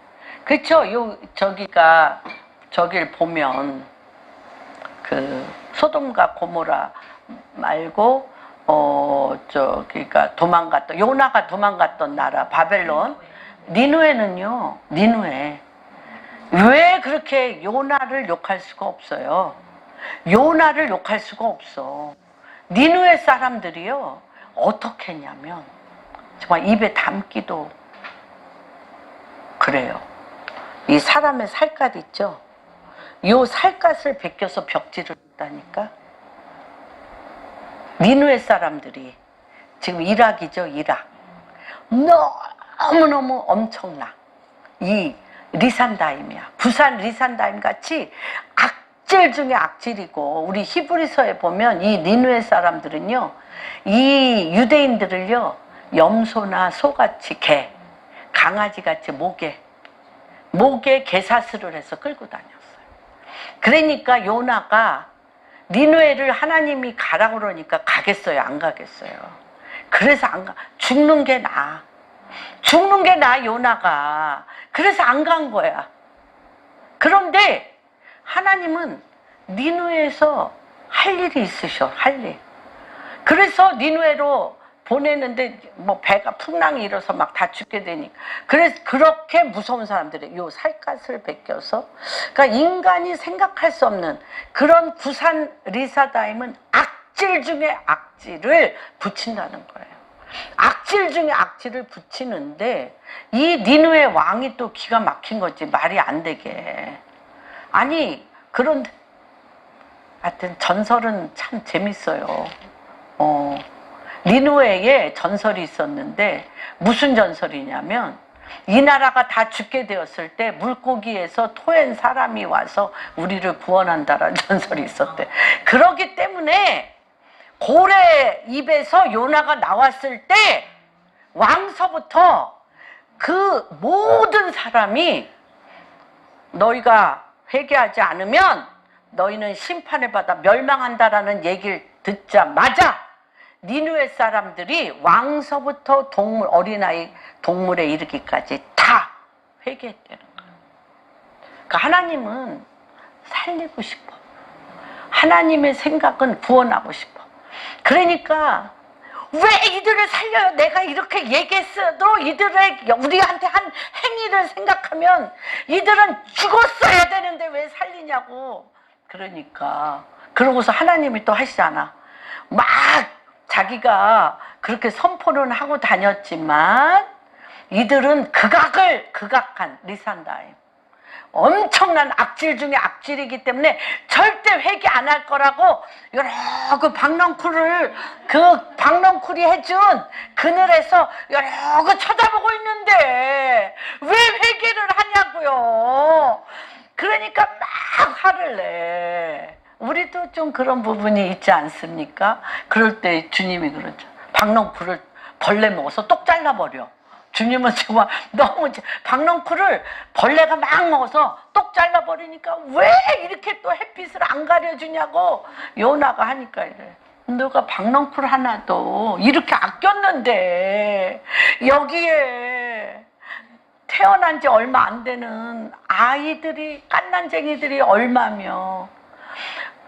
그렇죠? 저길 보면 소돔과 고모라 말고 요나가 도망갔던 나라 바벨론, 니누에는요, 왜 그렇게 요나를 욕할 수가 없어요? 요나를 욕할 수가 없어. 니누에 사람들이요, 어떻게 했냐면 정말 입에 담기도 그래요. 이 사람의 살갗 있죠? 요 살갗을 베껴서 벽지를 했다니까. 니누에 사람들이 지금 이락이죠, 이락. 너무너무 엄청나. 이 리산다임이야. 부산 리산다임 같이 악질 중에 악질이고, 우리 히브리서에 보면 이 니누에 사람들은요, 이 유대인들을요, 염소나 소같이 강아지같이 목에 개사슬을 해서 끌고 다녔어요. 그러니까 요나가 니누에를 하나님이 가라고 그러니까 가겠어요? 안 가겠어요? 그래서 안 가. 죽는 게 나아, 요나가. 그래서 안 간 거야. 그런데 하나님은 니누에에서 할 일이 있으셔, 할 일. 그래서 니누에로 보내는데 배가 풍랑이 일어서 막 다 죽게 되니까. 그래서 그렇게 무서운 사람들이 요 살갗을 베껴서, 그러니까 인간이 생각할 수 없는 그런 구산 리사다임은 악질 중에 악질을 붙인다는 거예요. 악질 중에 악질을 붙이는데, 이 니누의 왕이 또 기가 막힌 거지. 말이 안 되게. 아니, 그런데 하여튼 전설은 참 재밌어요. 니누에에 전설이 있었는데, 무슨 전설이냐면, 이 나라가 다 죽게 되었을 때 물고기에서 토한 사람이 와서 우리를 구원한다라는 전설이 있었대. 그렇기 때문에 고래 입에서 요나가 나왔을 때 왕서부터 그 모든 사람이 너희가 회개하지 않으면 너희는 심판을 받아 멸망한다라는 얘기를 듣자마자 니느웨 사람들이 왕서부터 동물, 어린아이, 동물에 이르기까지 다 회개했다는 거예요. 그러니까 하나님은 살리고 싶어. 하나님의 생각은 구원하고 싶어. 그러니까 왜 이들을 살려요? 내가 이렇게 얘기했어도 이들의 우리한테 한 행위를 생각하면 이들은 죽었어야 되는데 왜 살리냐고. 그러니까 그러고서 하나님이 또 하시잖아. 막 자기가 그렇게 선포는 하고 다녔지만 이들은 극악한 리산다임. 엄청난 악질 중에 악질이기 때문에 절대 회개 안 할 거라고 여러 박넝쿨이 해준 그늘에서 여러 거 쳐다보고 있는데 왜 회개를 하냐고요. 그러니까 막 화를 내. 우리도 좀 그런 부분이 있지 않습니까? 그럴 때 주님이 그러죠. 박넝쿨을 벌레 먹어서 똑 잘라버려. 주님은 정말 너무 박넝쿨을 벌레가 막 먹어서 똑 잘라버리니까 왜 이렇게 또 햇빛을 안 가려주냐고 요나가 하니까 이래. 너가 박넝쿨 하나도 이렇게 아꼈는데 여기에 태어난 지 얼마 안 되는 아이들이 깐난쟁이들이 얼마며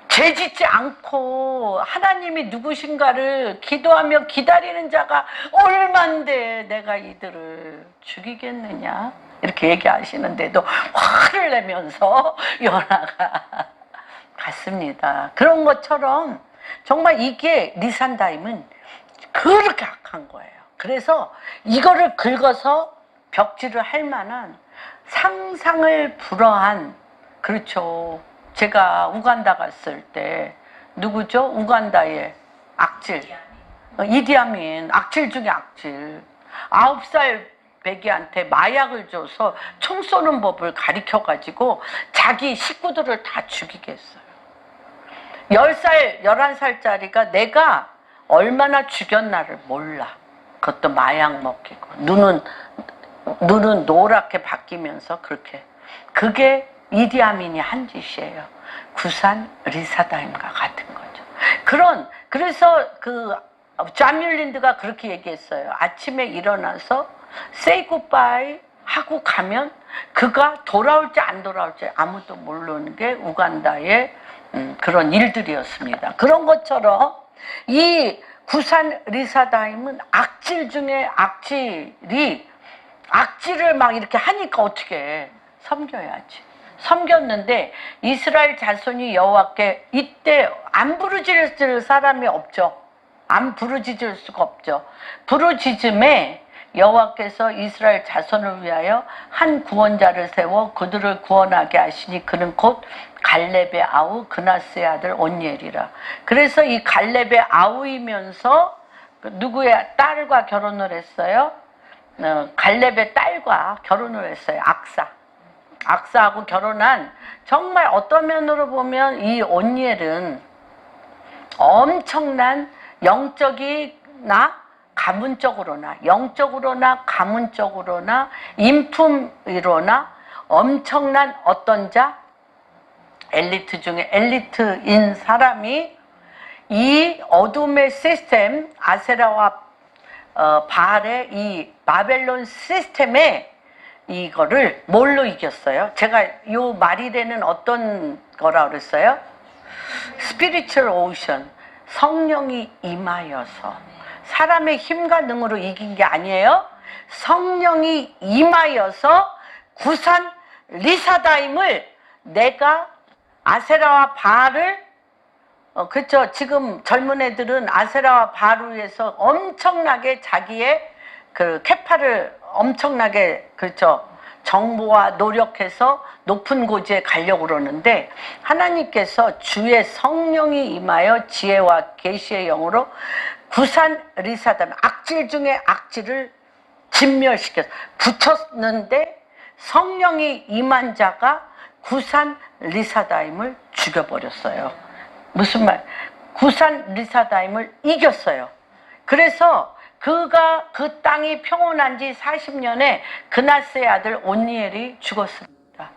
죄짓지 않고 하나님이 누구신가를 기도하며 기다리는 자가 얼만데 내가 이들을 죽이겠느냐 이렇게 얘기하시는데도 화를 내면서 요나가 갔습니다. 그런 것처럼 정말 이게 리산다임은 그렇게 악한 거예요. 그래서 이거를 긁어서 벽지를 할 만한 상상을 불허한, 그렇죠. 제가 우간다 갔을 때 누구죠? 우간다의 악질 이디아민, 악질 중에 악질. 9살 배기한테 마약을 줘서 총 쏘는 법을 가르쳐가지고 자기 식구들을 다 죽이게 했어요. 10살, 11살짜리가 내가 얼마나 죽였나를 몰라. 그것도 마약 먹이고 눈은 노랗게 바뀌면서 그렇게. 그게 이디아민이 한 짓이에요. 구산 리사다임과 같은 거죠. 그래서 그 자뮬린드가 그렇게 얘기했어요. 아침에 일어나서 say goodbye 하고 가면 그가 돌아올지 안 돌아올지 아무도 모르는 게 우간다의 그런 일들이었습니다. 그런 것처럼 이 구산 리사다임은 악질 중에 악질을 막 이렇게 하니까 어떻게 해? 섬겨야지. 섬겼는데 이스라엘 자손이 여호와께 이때 안 부르짖을 사람이 없죠. 안 부르짖을 수가 없죠. 부르짖음에 여호와께서 이스라엘 자손을 위하여 한 구원자를 세워 그들을 구원하게 하시니 그는 곧 갈렙의 아우 그나스의 아들 온니엘이라. 그래서 이 갈렙의 아우이면서 누구의 딸과 결혼을 했어요? 갈렙의 딸과 결혼을 했어요. 악사하고 결혼한, 정말 어떤 면으로 보면 이 온니엘은 엄청난 영적이나 가문적으로나 인품이로나 엄청난 어떤 자, 엘리트 중에 엘리트인 사람이 이 어둠의 시스템, 아세라와 바알의 이 바벨론 시스템에 이거를 뭘로 이겼어요? 제가 요 말이 되는 어떤 거라 그랬어요? 스피리추얼 오션, 성령이 임하여서. 사람의 힘과 능으로 이긴 게 아니에요. 성령이 임하여서 구산 리사다임을 내가 아세라와 바알을 그렇죠. 지금 젊은 애들은 아세라와 바알을 위해서 엄청나게 자기의 그 캐파를 엄청나게, 그렇죠, 정보와 노력해서 높은 고지에 가려고 그러는데 하나님께서 주의 성령이 임하여 지혜와 계시의 영으로 구산 리사다임, 악질 중에 악질을 진멸시켰어. 붙였는데 성령이 임한 자가 구산 리사다임을 죽여버렸어요. 무슨 말? 구산 리사다임을 이겼어요. 그래서 그가 그 땅이 평온한 지 40년에 그나스의 아들 온니엘이 죽었습니다.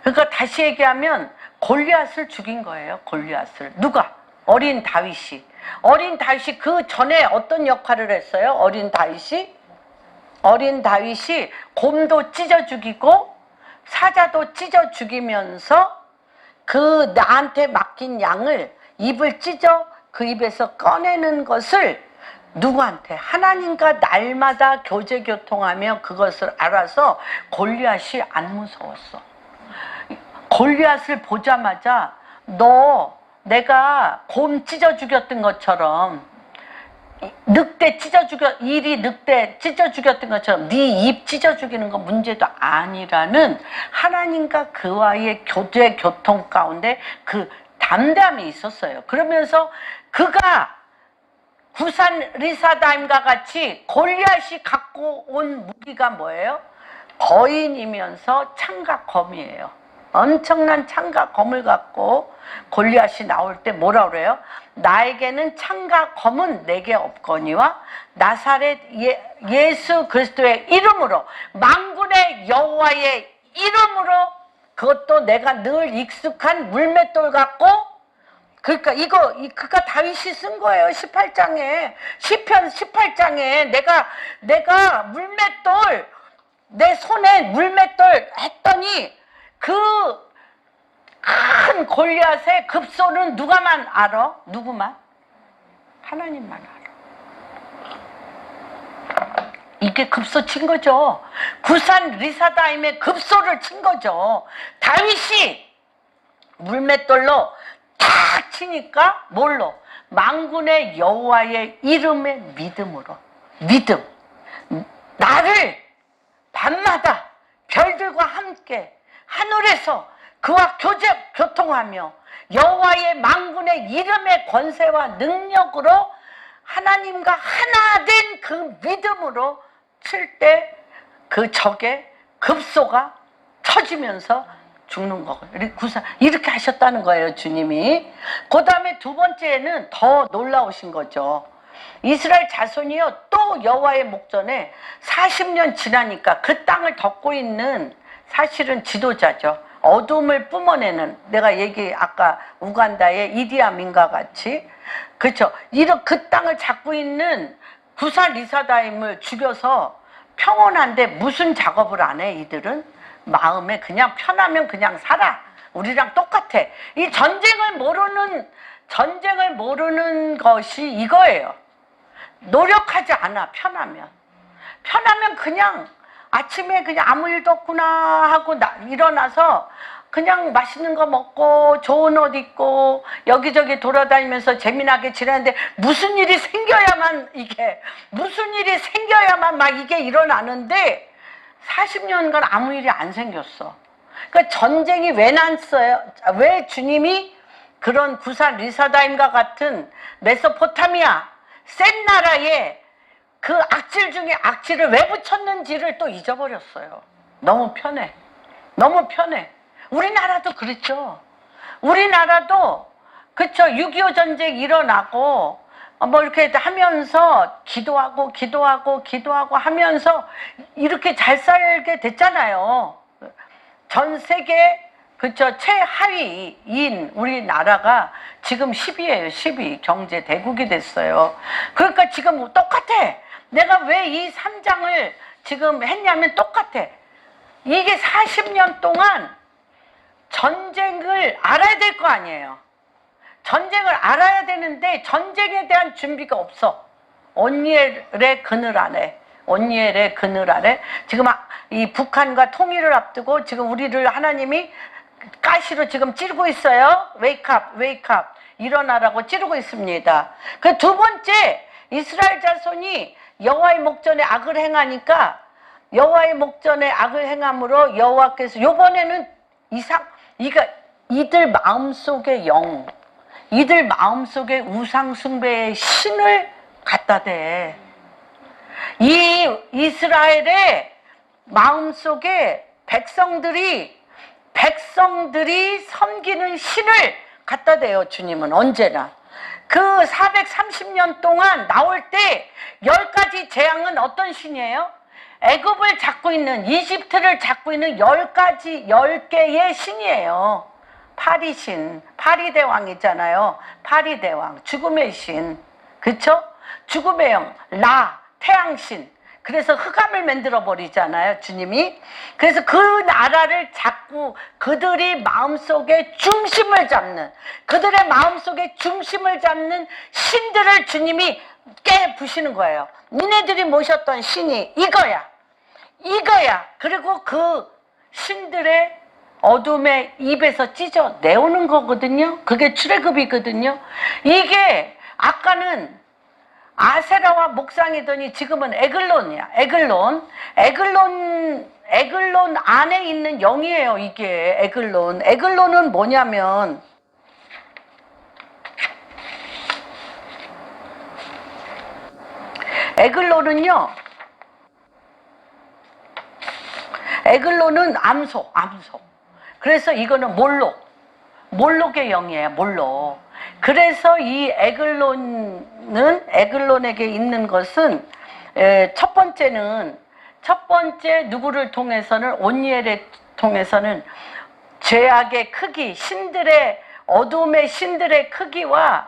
그러니까 다시 얘기하면 골리앗을 죽인 거예요. 골리앗을. 누가? 어린 다윗이. 어린 다윗이 그 전에 어떤 역할을 했어요? 어린 다윗이 곰도 찢어 죽이고 사자도 찢어 죽이면서 그 나한테 맡긴 양을 입을 찢어 그 입에서 꺼내는 것을 누구한테? 하나님과 날마다 교제교통하며 그것을 알아서 골리앗이 안 무서웠어. 골리앗을 보자마자 내가 곰 찢어 죽였던 것처럼 늑대 찢어 죽였던 네 입 찢어 죽이는 건 문제도 아니라는 하나님과 그와의 교제 교통 가운데 그 담담이 있었어요. 그러면서 그가 구산 리사다임과 같이 골리앗이 갖고 온 무기가 뭐예요? 거인이면서 창과 검이에요. 엄청난 창과 검을 갖고 골리앗이 나올 때 뭐라 그래요? 나에게는 창과 검은 내게 없거니와 나사렛 예수 그리스도의 이름으로 만군의 여호와의 이름으로 그것도 내가 늘 익숙한 물맷돌 갖고 그러니까 그가 다윗이 쓴 거예요. 18장에 시편 18장에 내가 물맷돌 내 손에 물맷돌 했더니 그 큰 골리앗의 급소는 누가만 알아? 누구만? 하나님만 알아. 이게 급소 친 거죠. 구산 리사다임의 급소를 친 거죠. 다윗이 물맷돌로 탁 치니까 뭘로? 만군의 여호와의 이름의 믿음으로. 믿음. 나를 밤마다 별들과 함께 하늘에서 그와 교통하며 여호와의 만군의 이름의 권세와 능력으로 하나님과 하나 된 그 믿음으로 칠 때 그 적의 급소가 터지면서 죽는 거고요. 이렇게 하셨다는 거예요, 주님이. 그 다음에 두 번째는 더 놀라우신 거죠. 이스라엘 자손이요, 또 여호와의 목전에 40년 지나니까 그 땅을 덮고 있는 사실은 지도자죠. 어둠을 뿜어내는, 내가 아까 우간다의 이디아민과 같이, 그렇죠. 그 땅을 잡고 있는 구산 리사다임을 죽여서 평온한데 무슨 작업을 안 해, 이들은? 마음에 그냥 편하면 그냥 살아. 우리랑 똑같아. 이 전쟁을 모르는 것이 이거예요. 노력하지 않아, 편하면 그냥 아침에 그냥 아무 일도 없구나 하고 일어나서 그냥 맛있는 거 먹고 좋은 옷 입고 여기저기 돌아다니면서 재미나게 지내는데 무슨 일이 생겨야만 막 이게 일어나는데 40년간 아무 일이 안 생겼어. 그러니까 전쟁이 왜 났어요? 왜 주님이 그런 구산 리사다임과 같은 메소포타미아 센 나라에 그 악질 중에 악질을 왜 붙였는지를 또 잊어버렸어요. 너무 편해. 우리나라도 그랬죠. 우리나라도 그쵸. 6.25 전쟁 일어나고 뭐 이렇게 하면서 기도하고 하면서 이렇게 잘 살게 됐잖아요. 전 세계 그쵸. 최하위인 우리나라가 지금 10위예요. 10위 경제 대국이 됐어요. 그러니까 지금 똑같아. 내가 왜 이 3장을 지금 했냐면 똑같아. 이게 40년 동안 전쟁을 알아야 될 거 아니에요. 전쟁을 알아야 되는데 전쟁에 대한 준비가 없어. 온니엘의 그늘 아래 지금 이 북한과 통일을 앞두고 지금 우리를 하나님이 가시로 지금 찌르고 있어요. 웨이크업 일어나라고 찌르고 있습니다. 그 두 번째, 이스라엘 자손이 여호와의 목전에 악을 행하니까 여호와의 목전에 악을 행함으로 여호와께서 요번에는 이들 마음속에 이들 마음속에 우상 숭배의 신을 갖다 대. 이 이스라엘의 마음속에 백성들이 섬기는 신을 갖다 대요. 주님은 언제나 그 430년 동안 나올 때 10가지 재앙은 어떤 신이에요? 애굽을 잡고 있는, 이집트를 잡고 있는 10개의 신이에요. 파리신, 파리대왕이잖아요. 파리대왕, 죽음의 신, 그쵸? 죽음의 영, 라, 태양신. 그래서 흑암을 만들어 버리잖아요, 주님이. 그래서 그 나라를 잡고 그들이 마음속에 중심을 잡는, 그들의 마음속에 중심을 잡는 신들을 주님이 깨부시는 거예요. 니네들이 모셨던 신이 이거야. 그리고 그 신들의 어둠의 입에서 찢어 내오는 거거든요. 그게 출애굽이거든요. 이게 아까는 아세라와 목상이더니 지금은 에글론이야. 에글론 안에 있는 영이에요. 이게 에글론은 뭐냐면 에글론은 암소. 그래서 이거는 몰록의 영이에요. 몰록. 그래서 이 에글론에게 있는 것은 첫 번째 누구를 통해서는 온니엘을 통해서는 죄악의 크기, 어둠의 신들의 크기와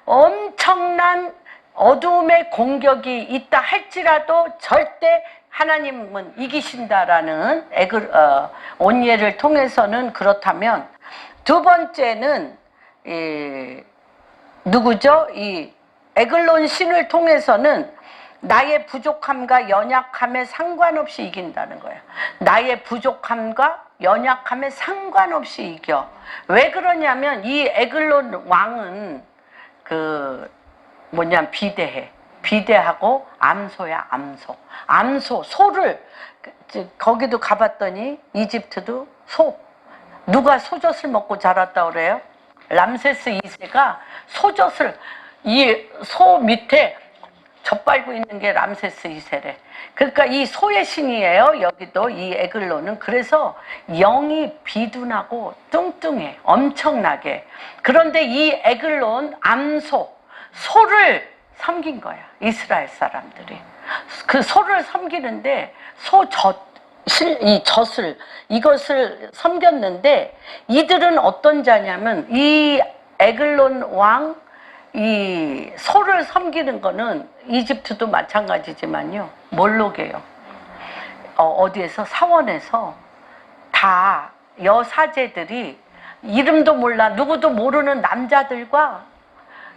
엄청난 어둠의 공격이 있다 할지라도 절대 하나님은 이기신다라는 온니엘을 통해서는 그렇다면, 두 번째는 누구죠? 이 에글론 신을 통해서는 나의 부족함과 연약함에 상관없이 이긴다는 거예요. 나의 부족함과 연약함에 상관없이 이겨. 왜 그러냐면 이 에글론 왕은 비대하고 암소야. 소를 거기도 가봤더니 이집트도 누가 소젖을 먹고 자랐다 그래요? 람세스 2세가 소젖을, 이 소 밑에 젖빨고 있는 게 람세스 2세래. 그러니까 이 소의 신이에요. 여기도 이 에글론은. 그래서 영이 비둔하고 뚱뚱해. 엄청나게. 그런데 이 에글론, 소를 섬긴 거야. 이스라엘 사람들이. 그 소를 섬기는데 이것을 섬겼는데, 이들은 어떤 자냐면 이 에글론 왕, 이 소를 섬기는 거는 이집트도 마찬가지지만요, 몰록이에요. 어디에서? 사원에서 다 여사제들이 이름도 몰라, 누구도 모르는 남자들과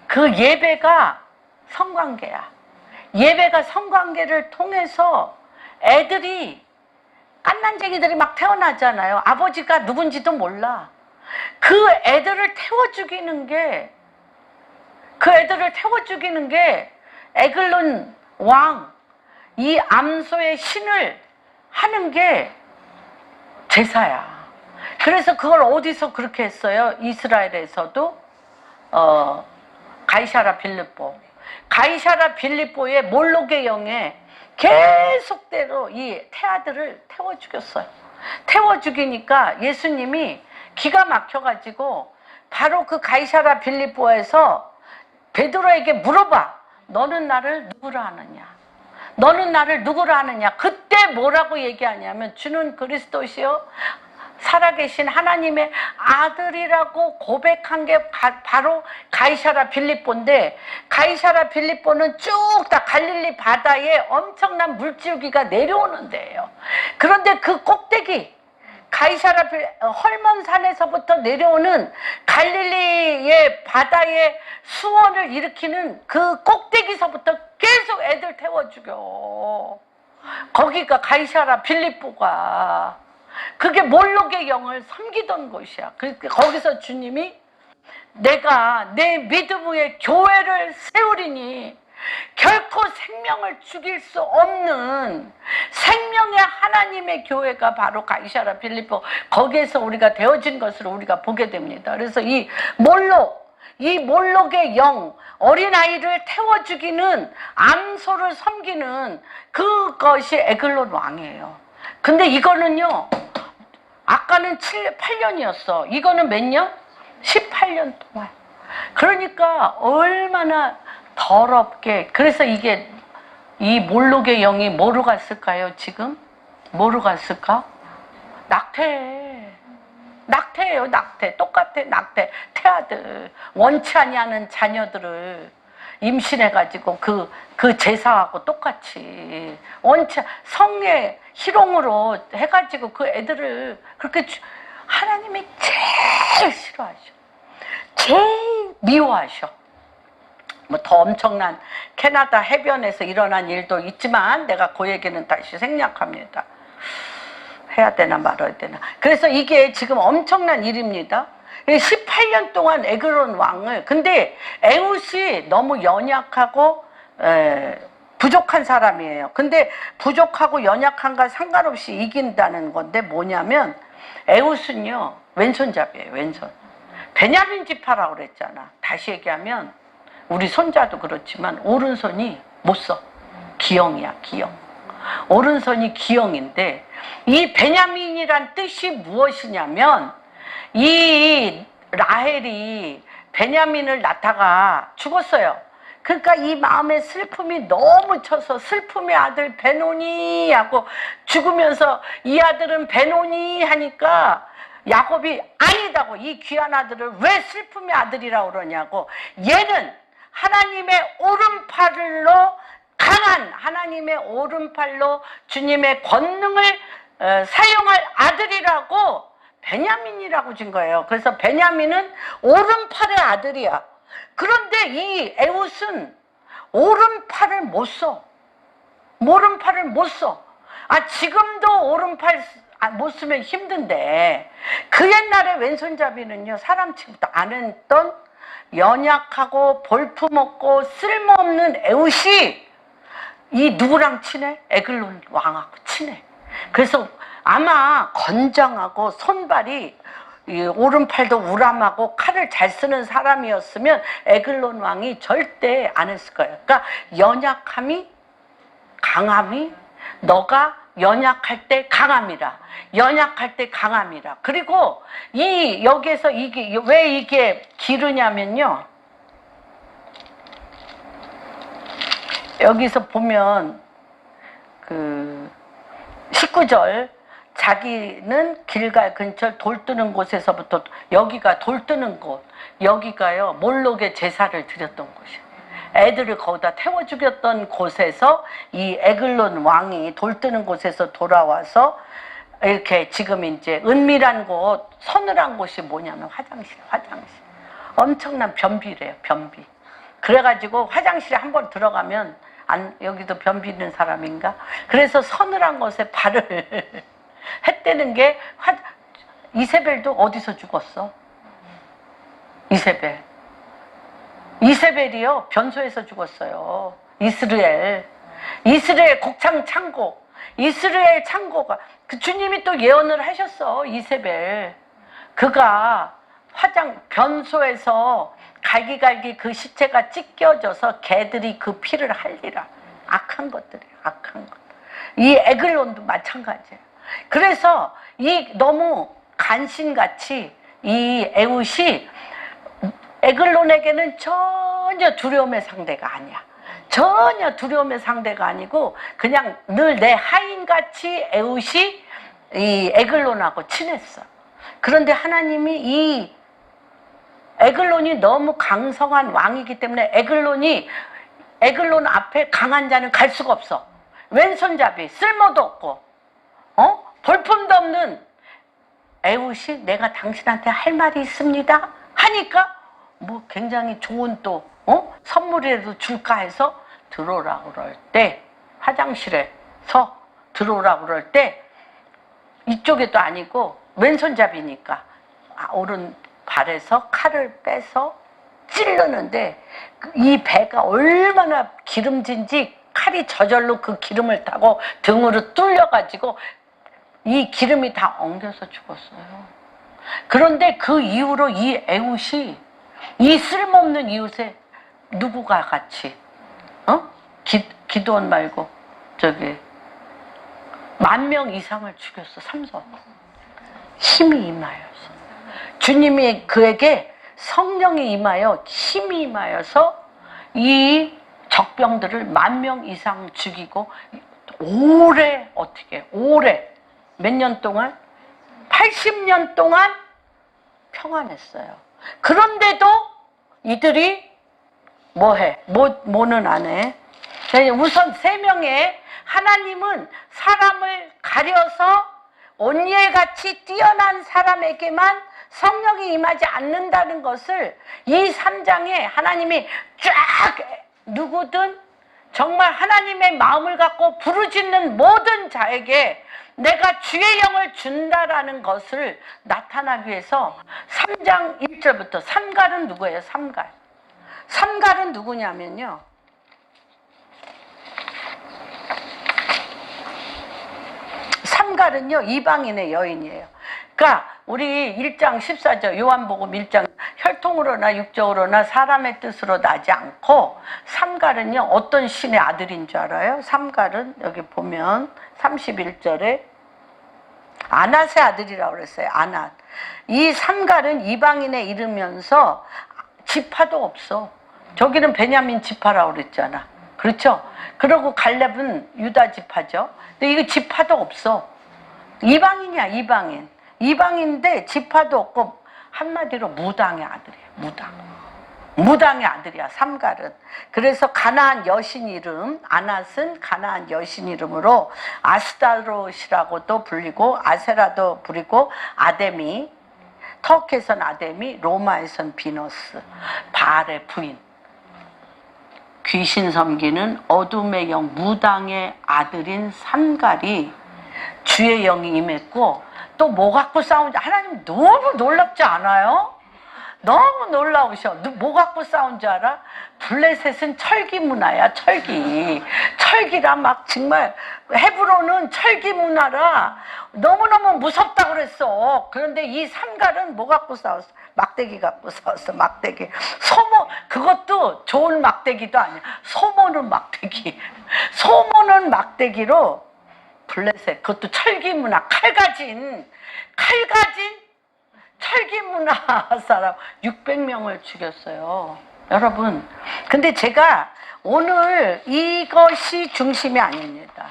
그 예배가 성관계야. 예배가 성관계를 통해서 애들이, 깐난쟁이들이 막 태어나잖아요. 아버지가 누군지도 몰라. 그 애들을 태워 죽이는 게 에글론 왕, 이 암소의 신을 하는 게 제사야. 그래서 그걸 어디서 그렇게 했어요? 이스라엘에서도 가이사라 빌립보의 몰록의 영에 계속대로 이 태아들을 태워 죽였어요. 태워 죽이니까 예수님이 기가 막혀가지고 바로 그 가이사라 빌립보에서 베드로에게 물어봐. 너는 나를 누구로 아느냐? 그때 뭐라고 얘기하냐면, 주는 그리스도시요 살아계신 하나님의 아들이라고 고백한 게 바로 가이사라 빌립보인데, 가이사라 빌립보는 쭉 다 갈릴리 바다에 엄청난 물줄기가 내려오는 데예요. 그런데 그 꼭대기, 헐몬산에서부터 내려오는 갈릴리의 바다에 수원을 일으키는 그 꼭대기서부터 계속 애들 태워 죽여. 거기가 가이사라 빌립보가, 그게 몰록의 영을 섬기던 곳이야. 거기서 주님이 내가 내 믿음 위에 교회를 세우리니 결코 생명을 죽일 수 없는 생명의 하나님의 교회가 바로 가이사라 빌립보, 거기에서 우리가 되어진 것을 우리가 보게 됩니다. 그래서 이 몰록, 이 몰록의 영, 어린아이를 태워 죽이는 암소를 섬기는 그것이 에글론 왕이에요. 근데 이거는요, 아까는 8년이었어. 이거는 몇 년? 18년 동안. 그러니까 얼마나 더럽게. 그래서 이게 이 몰록의 영이 뭐로 갔을까요? 지금 뭐로 갔을까? 낙태예요. 낙태. 똑같아. 낙태. 태아들 원치 아니하는 자녀들을 임신해가지고 그 제사하고 똑같이 원치 성의 희롱으로 해가지고 그 애들을 그렇게 하나님이 제일 싫어하셔. 제일 미워하셔. 뭐 더 엄청난 캐나다 해변에서 일어난 일도 있지만 내가 그 얘기는 다시 생략합니다. 해야 되나 말아야 되나. 그래서 이게 지금 엄청난 일입니다. 18년 동안 에글론 왕을, 근데 에훗이 너무 연약하고 부족한 사람이에요. 근데 부족하고 연약한가 상관없이 이긴다는 건데 뭐냐면 에훗은요 왼손잡이에요. 왼손. 베냐민 지파라고 그랬잖아. 다시 얘기하면 우리 손자도 그렇지만 오른손이 못 써. 기형이야, 기형. 오른손이 기형인데 이 베냐민이란 뜻이 무엇이냐면 이 라헬이 베냐민을 낳다가 죽었어요. 그러니까 이 마음의 슬픔이 너무 쳐서 슬픔의 아들 베노니 하고 죽으면서 이 아들은 베노니 하니까 야곱이 아니다고, 이 귀한 아들을 왜 슬픔의 아들이라고 그러냐고. 얘는 하나님의 오른팔로 강한 하나님의 오른팔로 주님의 권능을 사용할 아들이라고 베냐민이라고 진 거예요. 그래서 베냐민은 오른팔의 아들이야. 그런데 이 에훗은 오른팔을 못 써. 오른팔을 못 써. 지금도 오른팔 못 쓰면 힘든데 그 옛날에 왼손잡이는요 사람 취급도 안 했던 연약하고 볼품없고 쓸모없는 에훗이 이 누구랑 친해? 에글론 왕하고 친해. 그래서 아마 건장하고 손발이 오른팔도 우람하고 칼을 잘 쓰는 사람이었으면 에글론 왕이 절대 안 했을 거예요. 그러니까 연약함이 강함이 너가 연약할 때 강함이라. 연약할 때 강함이라. 그리고 여기에서 이게 왜 이게 기르냐면요. 여기서 보면 19절 자기는 길갈 근처 돌뜨는 곳에서부터 여기가 돌뜨는 곳 여기가요 몰록의 제사를 드렸던 곳이에요. 애들을 거기다 태워 죽였던 곳에서 이 에글론 왕이 돌뜨는 곳에서 돌아와서 이렇게 지금 이제 은밀한 곳 서늘한 곳이 뭐냐면 화장실. 엄청난 변비래요. 변비. 그래가지고 화장실에 한번 들어가면 여기도 변비 있는 사람인가? 그래서 서늘한 곳에 발을 했다는 게 이세벨도 어디서 죽었어? 이세벨이요 변소에서 죽었어요. 이스라엘 곡창 창고. 이스라엘 창고가 주님이 또 예언을 하셨어. 이세벨 그가 변소에서 갈기갈기 그 시체가 찢겨져서 개들이 그 피를 할리라. 악한 것들이에요. 악한 것. 이 에글론도 마찬가지예요. 그래서 너무 간신같이 이 에훗이 에글론에게는 전혀 두려움의 상대가 아니야. 전혀 두려움의 상대가 아니고 그냥 늘 내 하인같이 에훗이 이 에글론하고 친했어. 그런데 하나님이 이 에글론이 너무 강성한 왕이기 때문에 에글론 앞에 강한 자는 갈 수가 없어. 왼손잡이 쓸모도 없고 볼품도 없는 에훗이 내가 당신한테 할 말이 있습니다 하니까 뭐 굉장히 좋은 또 선물이라도 줄까 해서 들어오라고 그럴 때 화장실에서 들어오라고 그럴 때 이쪽에도 아니고 왼손잡이니까 오른발에서 칼을 빼서 찌르는데 이 배가 얼마나 기름진지 칼이 저절로 그 기름을 타고 등으로 뚫려가지고 이 기름이 다 엉겨서 죽었어요. 그런데 그 이후로 이 에훗이 이 쓸모없는 이웃에 누구가 같이 기도원 말고 저기 10,000명 이상을 죽였어. 삼손. 힘이 임하여서 주님이 그에게 성령이 임하여 힘이 임하여서 이 적병들을 10,000명 이상 죽이고 오래 몇 년 동안 80년 동안 평안했어요. 그런데도 이들이 뭐는 안 해. 우선 3명의 하나님은 사람을 가려서 온리엘같이 뛰어난 사람에게만 성령이 임하지 않는다는 것을 이 3장에 하나님이 쫙 누구든 정말 하나님의 마음을 갖고 부르짖는 모든 자에게 내가 주의 영을 준다라는 것을 나타나기 위해서 3장 1절부터 삼갈은 누구예요? 삼갈은 누구냐면요. 삼갈은요, 이방인의 여인이에요. 그러니까 우리 1장 14절 요한복음 1장 혈통으로나 육적으로나 사람의 뜻으로 나지 않고 삼갈은요 어떤 신의 아들인 줄 알아요? 삼갈은 여기 보면 31절에 아낫의 아들이라고 그랬어요. 아낫. 이 삼갈은 이방인에 이르면서 지파도 없어. 저기는 베냐민 지파라고 그랬잖아. 그렇죠? 그리고 갈렙은 유다 지파죠. 근데 이거 지파도 없어. 이방인이야, 이방인. 이방인인데 지파도 없고 한마디로 무당의 아들이에요. 무당의 아들이야, 삼갈은. 그래서 가나안 여신 이름, 아낫은 가나안 여신 이름으로 아스타롯이라고도 불리고 아세라도 부리고 아데미, 터키에선 아데미, 로마에선 비너스, 바알의 부인. 귀신 섬기는 어둠의 영, 무당의 아들인 삼갈이 주의 영이 임했고 또 뭐 갖고 싸운지 하나님 너무 놀랍지 않아요? 너무 놀라우셔. 뭐 갖고 싸운 줄 알아? 블레셋은 철기 문화야, 철기라 막 정말 헤브론은 철기 문화라 너무너무 무섭다고 그랬어. 그런데 이 삼갈은 뭐 갖고 싸웠어? 막대기 갖고 싸웠어. 막대기. 소모, 그것도 좋은 막대기도 아니야. 소모는 막대기로 블레셋, 그것도 철기 문화, 칼 가진 철기 문화 사람 600명을 죽였어요. 여러분, 근데 제가 오늘 이것이 중심이 아닙니다.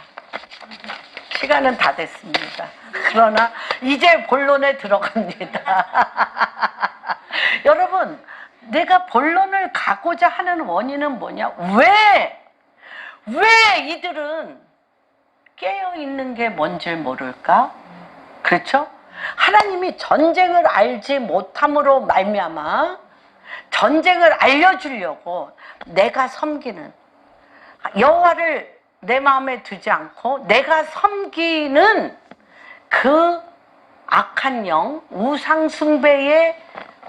시간은 다 됐습니다. 그러나 이제 본론에 들어갑니다. 여러분, 내가 본론을 가고자 하는 원인은 뭐냐? 왜 이들은 깨어있는 게 뭔지 모를까? 그렇죠? 하나님이 전쟁을 알지 못함으로 말미암아 전쟁을 알려주려고 내가 섬기는 여호와를 내 마음에 두지 않고 내가 섬기는 그 악한 영, 우상 숭배에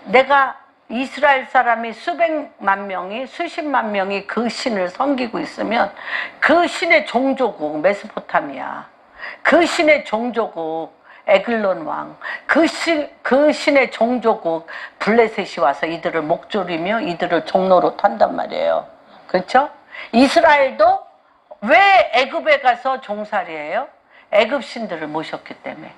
내가 이스라엘 사람이 수백만 명이, 수십만 명이 그 신을 섬기고 있으면 그 신의 종조국 메소포타미아, 그 신의 종조국 에글론 왕, 그 신의 종조국 블레셋이 와서 이들을 목조리며 이들을 종로로 탄단 말이에요. 그렇죠? 이스라엘도 왜 애굽에 가서 종살이해요? 애굽 신들을 모셨기 때문에.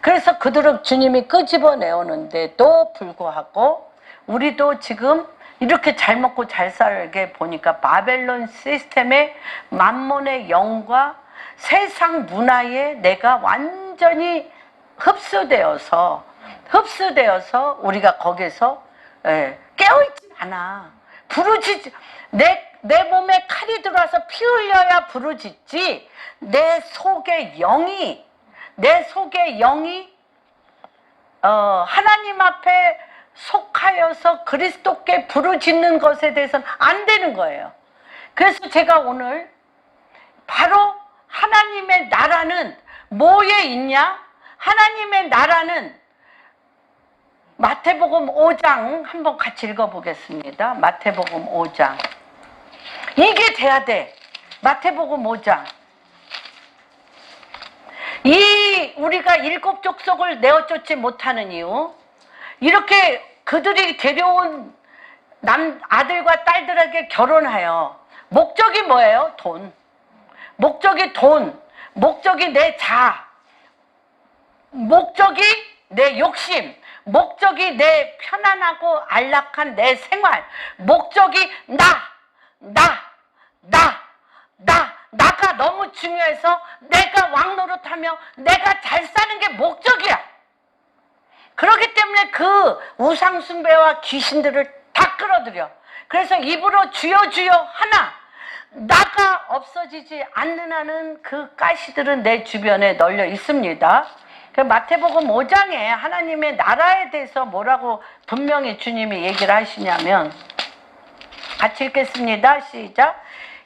그래서 그들을 주님이 끄집어내오는데도 불구하고 우리도 지금 이렇게 잘 먹고 잘 살게 보니까 바벨론 시스템의 만몬의 영과 세상 문화에 내가 완전히 흡수되어서 우리가 거기서 깨어있지 않아. 내 몸에 칼이 들어와서 피 흘려야 부르짖지. 내 속의 영이 하나님 앞에 속하여서 그리스도께 부르짖는 것에 대해서는 안 되는 거예요. 그래서 제가 오늘 바로 하나님의 나라는 뭐에 있냐? 하나님의 나라는 마태복음 5장 한번 같이 읽어보겠습니다. 마태복음 5장. 이게 돼야 돼. 마태복음 5장. 우리가 7 족속을 내어 쫓지 못하는 이유, 이렇게 그들이 데려온 아들과 딸들에게 결혼해요. 목적이 뭐예요? 돈. 목적이 돈. 목적이 내 자아. 목적이 내 욕심. 목적이 내 편안하고 안락한 내 생활. 목적이 나가 너무 중요해서 내가 왕노릇하며 내가 잘 사는 게 목적이야. 그렇기 때문에 그 우상숭배와 귀신들을 다 끌어들여. 그래서 입으로 주여 주여 하나 나가 없어지지 않는 한은 그 가시들은 내 주변에 널려 있습니다. 마태복음 5장에 하나님의 나라에 대해서 뭐라고 분명히 주님이 얘기를 하시냐면, 같이 읽겠습니다. 시작.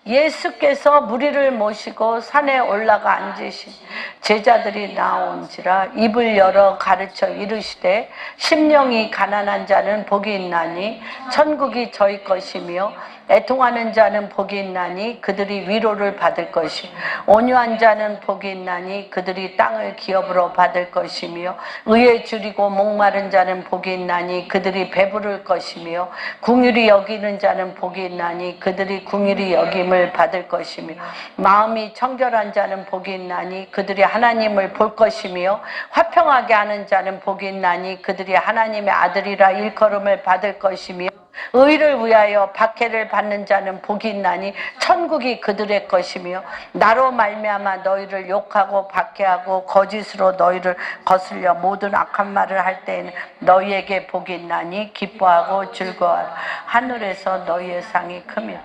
예수께서 무리를 모시고 산에 올라가 앉으신 제자들이 나온지라 입을 열어 가르쳐 이르시되 심령이 가난한 자는 복이 있나니 천국이 저희 것이며 애통하는 자는 복이 있나니 그들이 위로를 받을 것이 온유한 자는 복이 있나니 그들이 땅을 기업으로 받을 것이며 의에 줄이고 목마른 자는 복이 있나니 그들이 배부를 것이며 긍휼히 여기는 자는 복이 있나니 그들이 긍휼히 여김을 받을 것이며 마음이 청결한 자는 복이 있나니 그들이 하나님을 볼 것이며 화평하게 하는 자는 복이 있나니 그들이 하나님의 아들이라 일컬음을 받을 것이며 의를 위하여 박해를 받는 자는 복이 있나니 천국이 그들의 것이며 나로 말미암아 너희를 욕하고 박해하고 거짓으로 너희를 거슬려 모든 악한 말을 할 때에는 너희에게 복이 있나니 기뻐하고 즐거워하라. 하늘에서 너희의 상이 큼이라.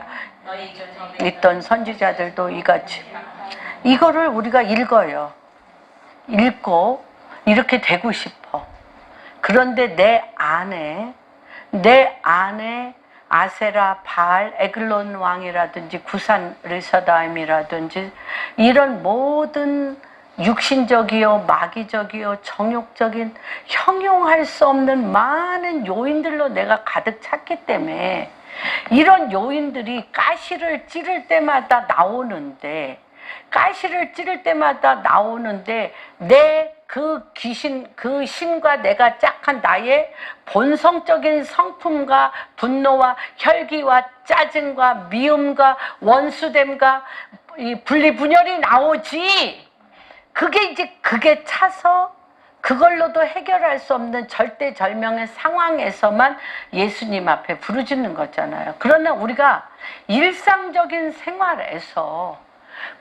있던 선지자들도 이같이 이거를 우리가 읽어요. 읽고 이렇게 되고 싶어. 그런데 내 안에 아세라, 바알, 에글론 왕이라든지 구산 르사다임이라든지 이런 모든 육신적이요, 마귀적이요, 정욕적인 형용할 수 없는 많은 요인들로 내가 가득 찼기 때문에 이런 요인들이 가시를 찌를 때마다 나오는데 내 그 귀신, 그 신과 내가 짝한 나의 본성적인 성품과 분노와 혈기와 짜증과 미움과 원수됨과 이 분리분열이 나오지. 그게 차서 그걸로도 해결할 수 없는 절대절명의 상황에서만 예수님 앞에 부르짖는 거잖아요. 그러나 우리가 일상적인 생활에서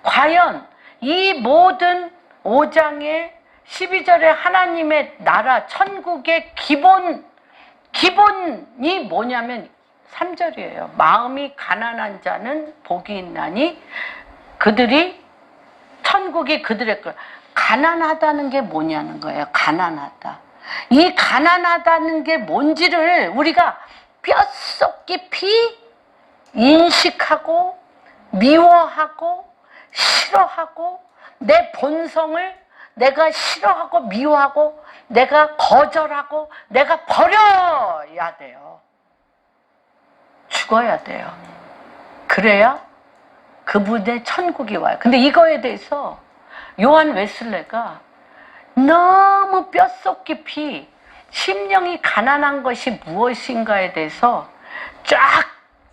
과연 이 모든 5장의 12절에 하나님의 나라, 천국의 기본이 뭐냐면 3절이에요. 마음이 가난한 자는 복이 있나니 천국이 그들의 것. 가난하다는 게 뭐냐는 거예요. 가난하다. 이 가난하다는 게 뭔지를 우리가 뼛속 깊이 인식하고 미워하고 싫어하고 내 본성을 내가 싫어하고 미워하고 내가 거절하고 내가 버려야 돼요. 죽어야 돼요. 그래야 그분의 천국이 와요. 근데 이거에 대해서 요한 웨슬레가 너무 뼛속 깊이 심령이 가난한 것이 무엇인가에 대해서 쫙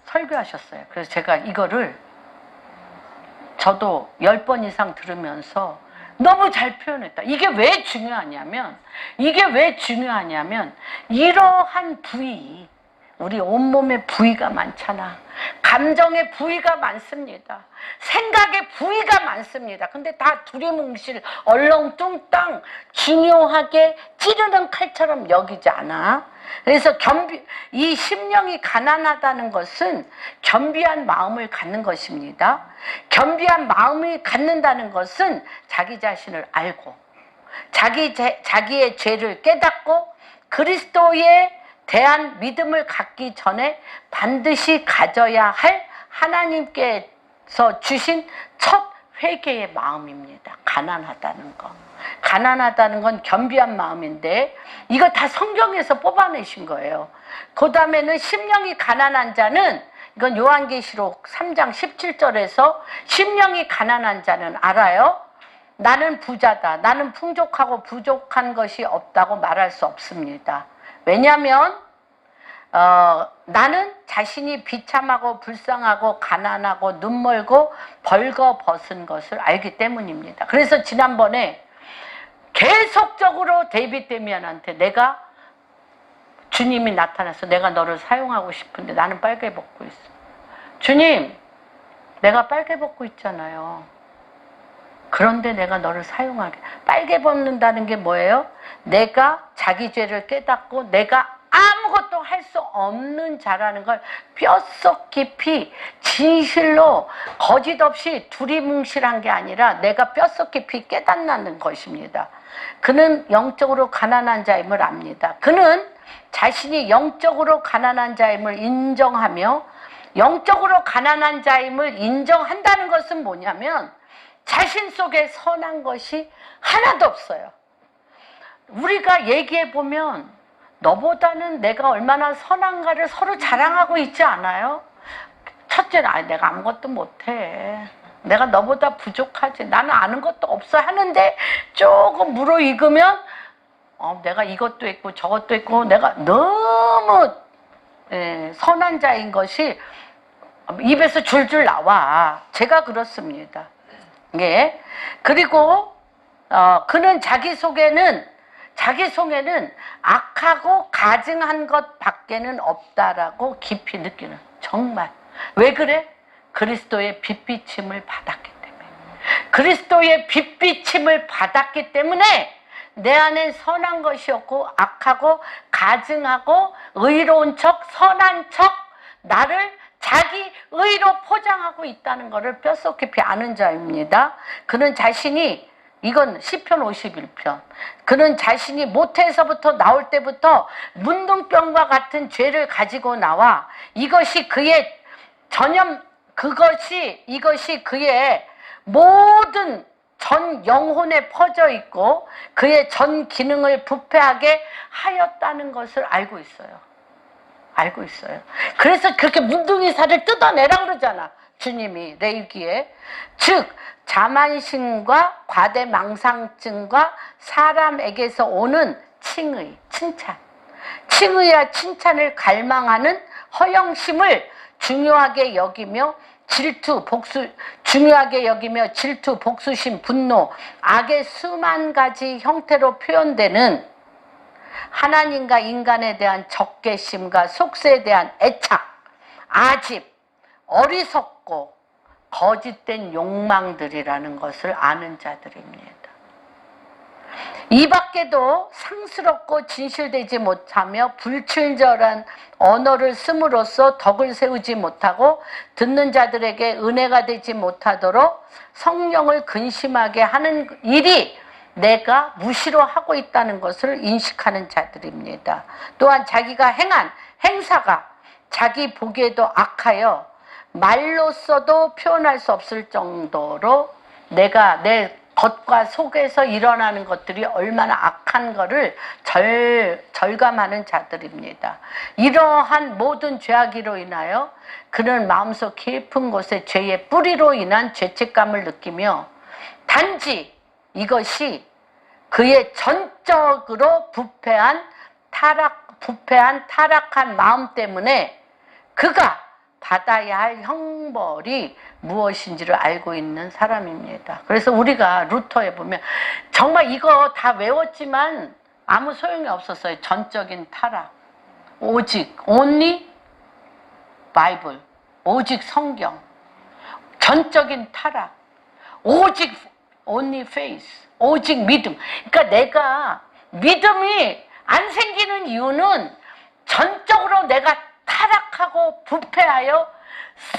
설교하셨어요. 그래서 제가 이거를 저도 10번 이상 들으면서 너무 잘 표현했다. 이게 왜 중요하냐면 이러한 부위, 우리 온몸에 부위가 많잖아. 감정의 부위가 많습니다. 생각의 부위가 많습니다. 근데 다 두리뭉실 얼렁뚱땅 중요하게 찌르는 칼처럼 여기지 않아. 그래서 이 심령이 가난하다는 것은 겸비한 마음을 갖는 것입니다. 겸비한 마음을 갖는다는 것은 자기 자신을 알고 자기의 죄를 깨닫고 그리스도에 대한 믿음을 갖기 전에 반드시 가져야 할 하나님께서 주신 첫 회개의 마음입니다. 가난하다는 거. 가난하다는 건 겸비한 마음인데 이거 다 성경에서 뽑아내신 거예요. 그 다음에는 심령이 가난한 자는, 이건 요한계시록 3장 17절에서 심령이 가난한 자는 알아요? 나는 부자다. 나는 풍족하고 부족한 것이 없다고 말할 수 없습니다. 왜냐하면 나는 자신이 비참하고 불쌍하고 가난하고 눈멀고 벌거벗은 것을 알기 때문입니다. 그래서 지난번에 계속적으로 데이빗 데미안한테 내가 주님이 나타나서 내가 너를 사용하고 싶은데 나는 빨개 벗고 있어. 주님, 내가 빨개 벗고 있잖아요. 그런데 내가 너를 사용하게. 빨개 벗는다는 게 뭐예요? 내가 자기 죄를 깨닫고 내가 아무것도 할 수 없는 자라는 걸 뼛속 깊이 진실로 거짓 없이 두리뭉실한 게 아니라 내가 뼛속 깊이 깨닫는 것입니다. 그는 영적으로 가난한 자임을 압니다. 그는 자신이 영적으로 가난한 자임을 인정하며 영적으로 가난한 자임을 인정한다는 것은 뭐냐면 자신 속에 선한 것이 하나도 없어요. 우리가 얘기해 보면 너보다는 내가 얼마나 선한가를 서로 자랑하고 있지 않아요? 첫째는 내가 아무것도 못해. 내가 너보다 부족하지. 나는 아는 것도 없어 하는데 조금 무르익으면 내가 이것도 있고 저것도 있고 내가 너무 선한 자인 것이 입에서 줄줄 나와. 제가 그렇습니다. 예. 그리고 그는 자기 속에는 악하고 가증한 것 밖에는 없다라고 깊이 느끼는. 정말. 왜 그래? 그리스도의 빛비침을 받았기 때문에. 그리스도의 빛비침을 받았기 때문에 내 안엔 선한 것이 없고 악하고 가증하고 의로운 척 선한 척 나를 자기 의로 포장하고 있다는 것을 뼛속 깊이 아는 자입니다. 그는 자신이 이건 시편 51편. 그는 자신이 모태에서부터 나올 때부터 문둥병과 같은 죄를 가지고 나와 이것이 그의 이것이 그의 모든 전 영혼에 퍼져 있고 그의 전 기능을 부패하게 하였다는 것을 알고 있어요. 알고 있어요. 그래서 그렇게 문둥이살을 뜯어내라 그러잖아. 주님이 레위기에. 즉 자만심과 과대망상증과 사람에게서 오는 칭의, 칭찬. 칭의와 칭찬을 갈망하는 허영심을 중요하게 여기며 질투, 복수심, 분노, 악의 수만 가지 형태로 표현되는 하나님과 인간에 대한 적개심과 속세에 대한 애착, 아집, 어리석고 거짓된 욕망들이라는 것을 아는 자들입니다. 이 밖에도 상스럽고 진실되지 못하며 불친절한 언어를 씀으로써 덕을 세우지 못하고 듣는 자들에게 은혜가 되지 못하도록 성령을 근심하게 하는 일이 내가 무시로 하고 있다는 것을 인식하는 자들입니다. 또한 자기가 행한 행사가 자기 보기에도 악하여 말로써도 표현할 수 없을 정도로 내가 내 겉과 속에서 일어나는 것들이 얼마나 악한 것을 절감하는 자들입니다. 이러한 모든 죄악으로 인하여 그는 마음속 깊은 곳에 죄의 뿌리로 인한 죄책감을 느끼며 단지 이것이 그의 전적으로 부패한 타락한 마음 때문에 그가 받아야 할 형벌이 무엇인지를 알고 있는 사람입니다. 그래서 우리가 루터에 보면 정말 이거 다 외웠지만 아무 소용이 없었어요. 전적인 타락. 오직 only 바이블. 오직 성경. 전적인 타락. 오직 only faith. 오직 믿음. 그러니까 내가 믿음이 안 생기는 이유는 전적으로 내가 타락하고 부패하여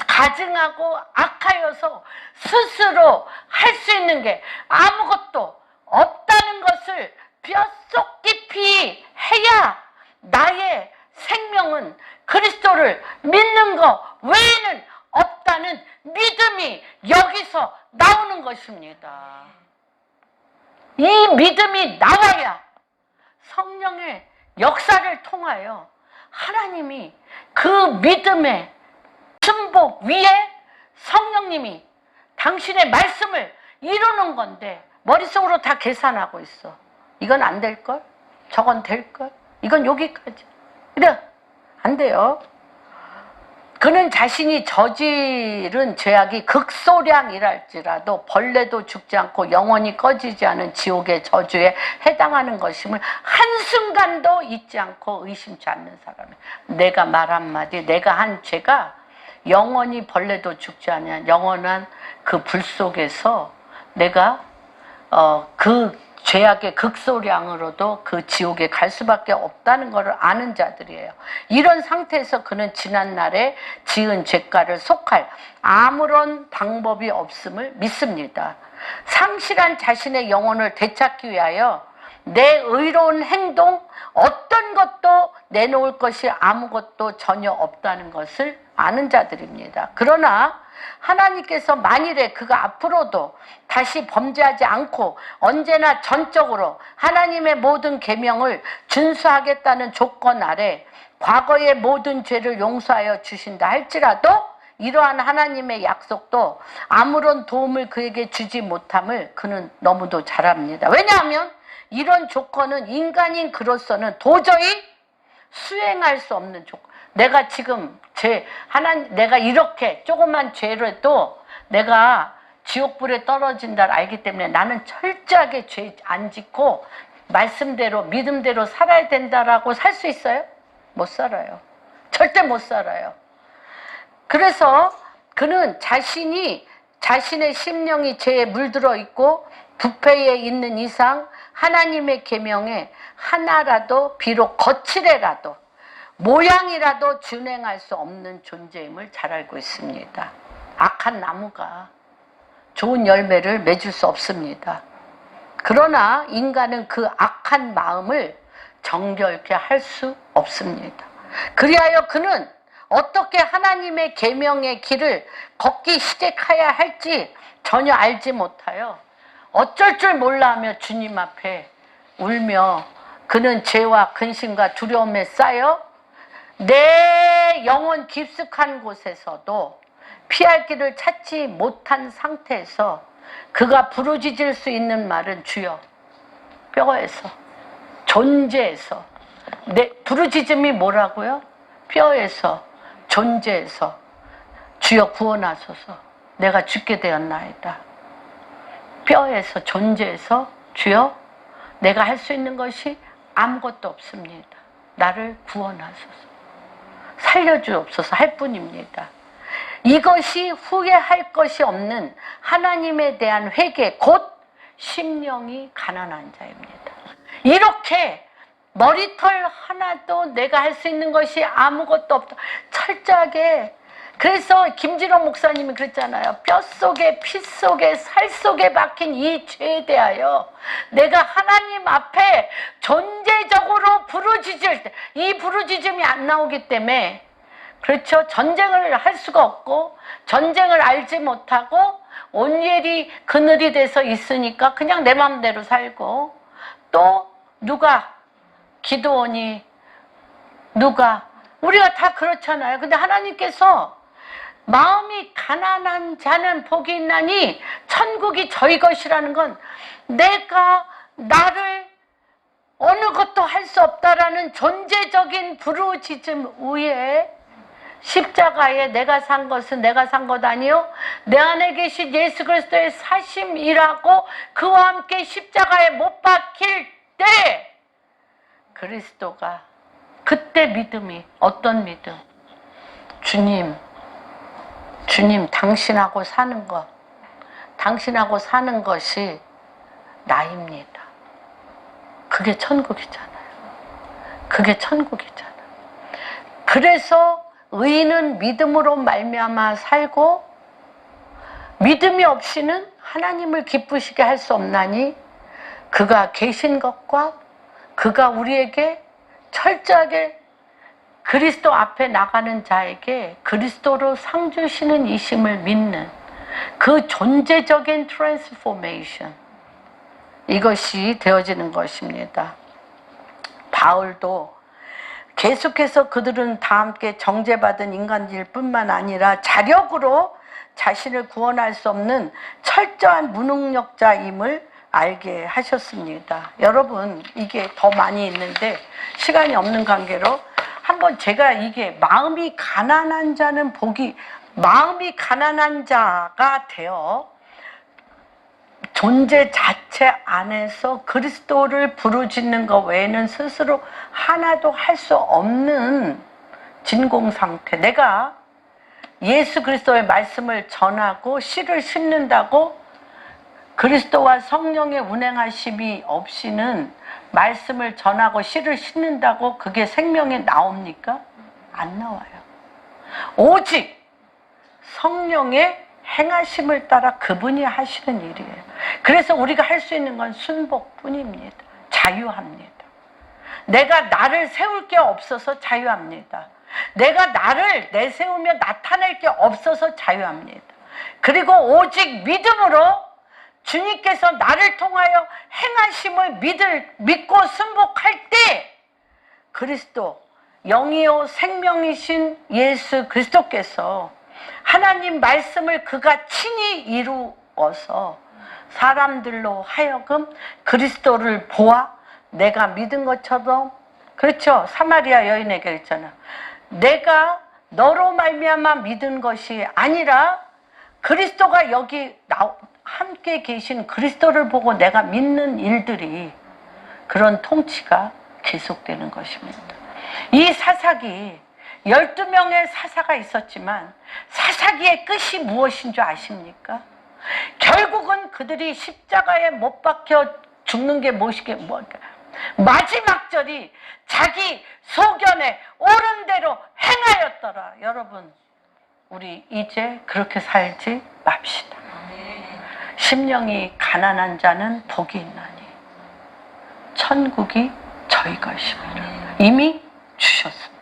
가증하고 악하여서 스스로 할 수 있는 게 아무것도 없다는 것을 뼛속 깊이 해야 나의 생명은 그리스도를 믿는 것 외에는 없다는 믿음이 여기서 나오는 것입니다. 이 믿음이 나와야 성령의 역사를 통하여 하나님이 그 믿음의 승복 위에 성령님이 당신의 말씀을 이루는 건데 머릿속으로 다 계산하고 있어. 이건 안 될걸? 저건 될걸? 이건 여기까지. 그래, 안 돼요. 그는 자신이 저지른 죄악이 극소량이랄지라도 벌레도 죽지 않고 영원히 꺼지지 않은 지옥의 저주에 해당하는 것임을 한순간도 잊지 않고 의심치 않는 사람이에요. 내가 말 한마디, 내가 한 죄가 영원히 벌레도 죽지 않냐, 영원한 그 불 속에서 내가 그 죄악의 극소량으로도 그 지옥에 갈 수밖에 없다는 것을 아는 자들이에요. 이런 상태에서 그는 지난날에 지은 죄가를 속할 아무런 방법이 없음을 믿습니다. 상실한 자신의 영혼을 되찾기 위하여 내 의로운 행동, 어떤 것도 내놓을 것이 아무것도 전혀 없다는 것을 아는 자들입니다. 그러나 하나님께서 만일에 그가 앞으로도 다시 범죄하지 않고 언제나 전적으로 하나님의 모든 계명을 준수하겠다는 조건 아래 과거의 모든 죄를 용서하여 주신다 할지라도 이러한 하나님의 약속도 아무런 도움을 그에게 주지 못함을 그는 너무도 잘 압니다. 왜냐하면 이런 조건은 인간인 그로서는 도저히 수행할 수 없는 조건. 내가 지금 내가 이렇게 조그만 죄라도 내가 지옥불에 떨어진다를 알기 때문에 나는 철저하게 죄 안 짓고 말씀대로 믿음대로 살아야 된다라고 살 수 있어요? 못 살아요. 절대 못 살아요. 그래서 그는 자신의 심령이 죄에 물들어 있고 부패에 있는 이상 하나님의 계명에 하나라도 비록 거칠애라도 모양이라도 준행할 수 없는 존재임을 잘 알고 있습니다. 악한 나무가 좋은 열매를 맺을 수 없습니다. 그러나 인간은 그 악한 마음을 정결케 할 수 없습니다. 그리하여 그는 어떻게 하나님의 계명의 길을 걷기 시작해야 할지 전혀 알지 못하여 어쩔 줄 몰라 하며 주님 앞에 울며 그는 죄와 근심과 두려움에 쌓여 내 영혼 깊숙한 곳에서도 피할 길을 찾지 못한 상태에서 그가 부르짖을 수 있는 말은 주여, 뼈에서, 존재에서. 부르짖음이 뭐라고요? 뼈에서, 존재에서 주여 구원하소서, 내가 죽게 되었나이다. 뼈에서, 존재에서 주여, 내가 할 수 있는 것이 아무것도 없습니다. 나를 구원하소서, 살려주옵소서 할 뿐입니다. 이것이 후회할 것이 없는 하나님에 대한 회개, 곧 심령이 가난한 자입니다. 이렇게 머리털 하나도 내가 할 수 있는 것이 아무것도 없다, 철저하게. 그래서 김진호 목사님이 그랬잖아요. 뼛속에 피 속에 살 속에 박힌 이 죄에 대하여 내가 하나님 앞에 존재적으로 부르짖을 때 이 부르짖음이 안 나오기 때문에, 그렇죠, 전쟁을 할 수가 없고 전쟁을 알지 못하고 온일이 그늘이 돼서 있으니까 그냥 내 마음대로 살고, 또 누가 기도원이 누가 우리가 다 그렇잖아요. 근데 하나님께서 마음이 가난한 자는 복이 있나니 천국이 저희 것이라는 건 내가 나를 어느 것도 할 수 없다라는 존재적인 부르짖음 위에 십자가에 내가 산 것은 내가 산 것 아니요 내 안에 계신 예수 그리스도의 사심이라고 그와 함께 십자가에 못 박힐 때 그리스도가 그때 믿음이 어떤 믿음? 주님 당신하고 사는 것, 당신하고 사는 것이 나입니다. 그게 천국이잖아요. 그게 천국이잖아요. 그래서 의인은 믿음으로 말미암아 살고 믿음이 없이는 하나님을 기쁘시게 할 수 없나니 그가 계신 것과 그가 우리에게 철저하게 그리스도 앞에 나가는 자에게 그리스도로 상 주시는 이심을 믿는 그 존재적인 트랜스포메이션, 이것이 되어지는 것입니다. 바울도 계속해서 그들은 다 함께 정죄받은 인간일 뿐만 아니라 자력으로 자신을 구원할 수 없는 철저한 무능력자임을 알게 하셨습니다. 여러분, 이게 더 많이 있는데 시간이 없는 관계로 한번 제가 이게 마음이 가난한 자는 마음이 가난한 자가 되어 존재 자체 안에서 그리스도를 부르짖는 것 외에는 스스로 하나도 할 수 없는 진공 상태. 내가 예수 그리스도의 말씀을 전하고 씨를 심는다고 그리스도와 성령의 운행하심이 없이는 말씀을 전하고 씨를 심는다고 그게 생명에 나옵니까? 안 나와요. 오직 성령의 행하심을 따라 그분이 하시는 일이에요. 그래서 우리가 할 수 있는 건 순복뿐입니다. 자유합니다. 내가 나를 세울 게 없어서 자유합니다. 내가 나를 내세우며 나타낼 게 없어서 자유합니다. 그리고 오직 믿음으로 주님께서 나를 통하여 행하심을 믿고 순복할 때 그리스도 영이요 생명이신 예수 그리스도께서 하나님 말씀을 그가 친히 이루어서 사람들로 하여금 그리스도를 보아 내가 믿은 것처럼, 그렇죠, 사마리아 여인에게 그랬잖아. 내가 너로 말미암아 믿은 것이 아니라 그리스도가 여기 함께 계신 그리스도를 보고 내가 믿는 일들이, 그런 통치가 계속되는 것입니다. 이 사사기 12명의 사사가 있었지만 사사기의 끝이 무엇인 줄 아십니까? 결국은 그들이 십자가에 못 박혀 죽는 게 무엇이게 뭘까? 마지막 절이 자기 소견에 옳은 대로 행하였더라. 여러분, 우리 이제 그렇게 살지 맙시다. 심령이 가난한 자는 복이 있나니 천국이 저희 것입니다. 이미 주셨습니다.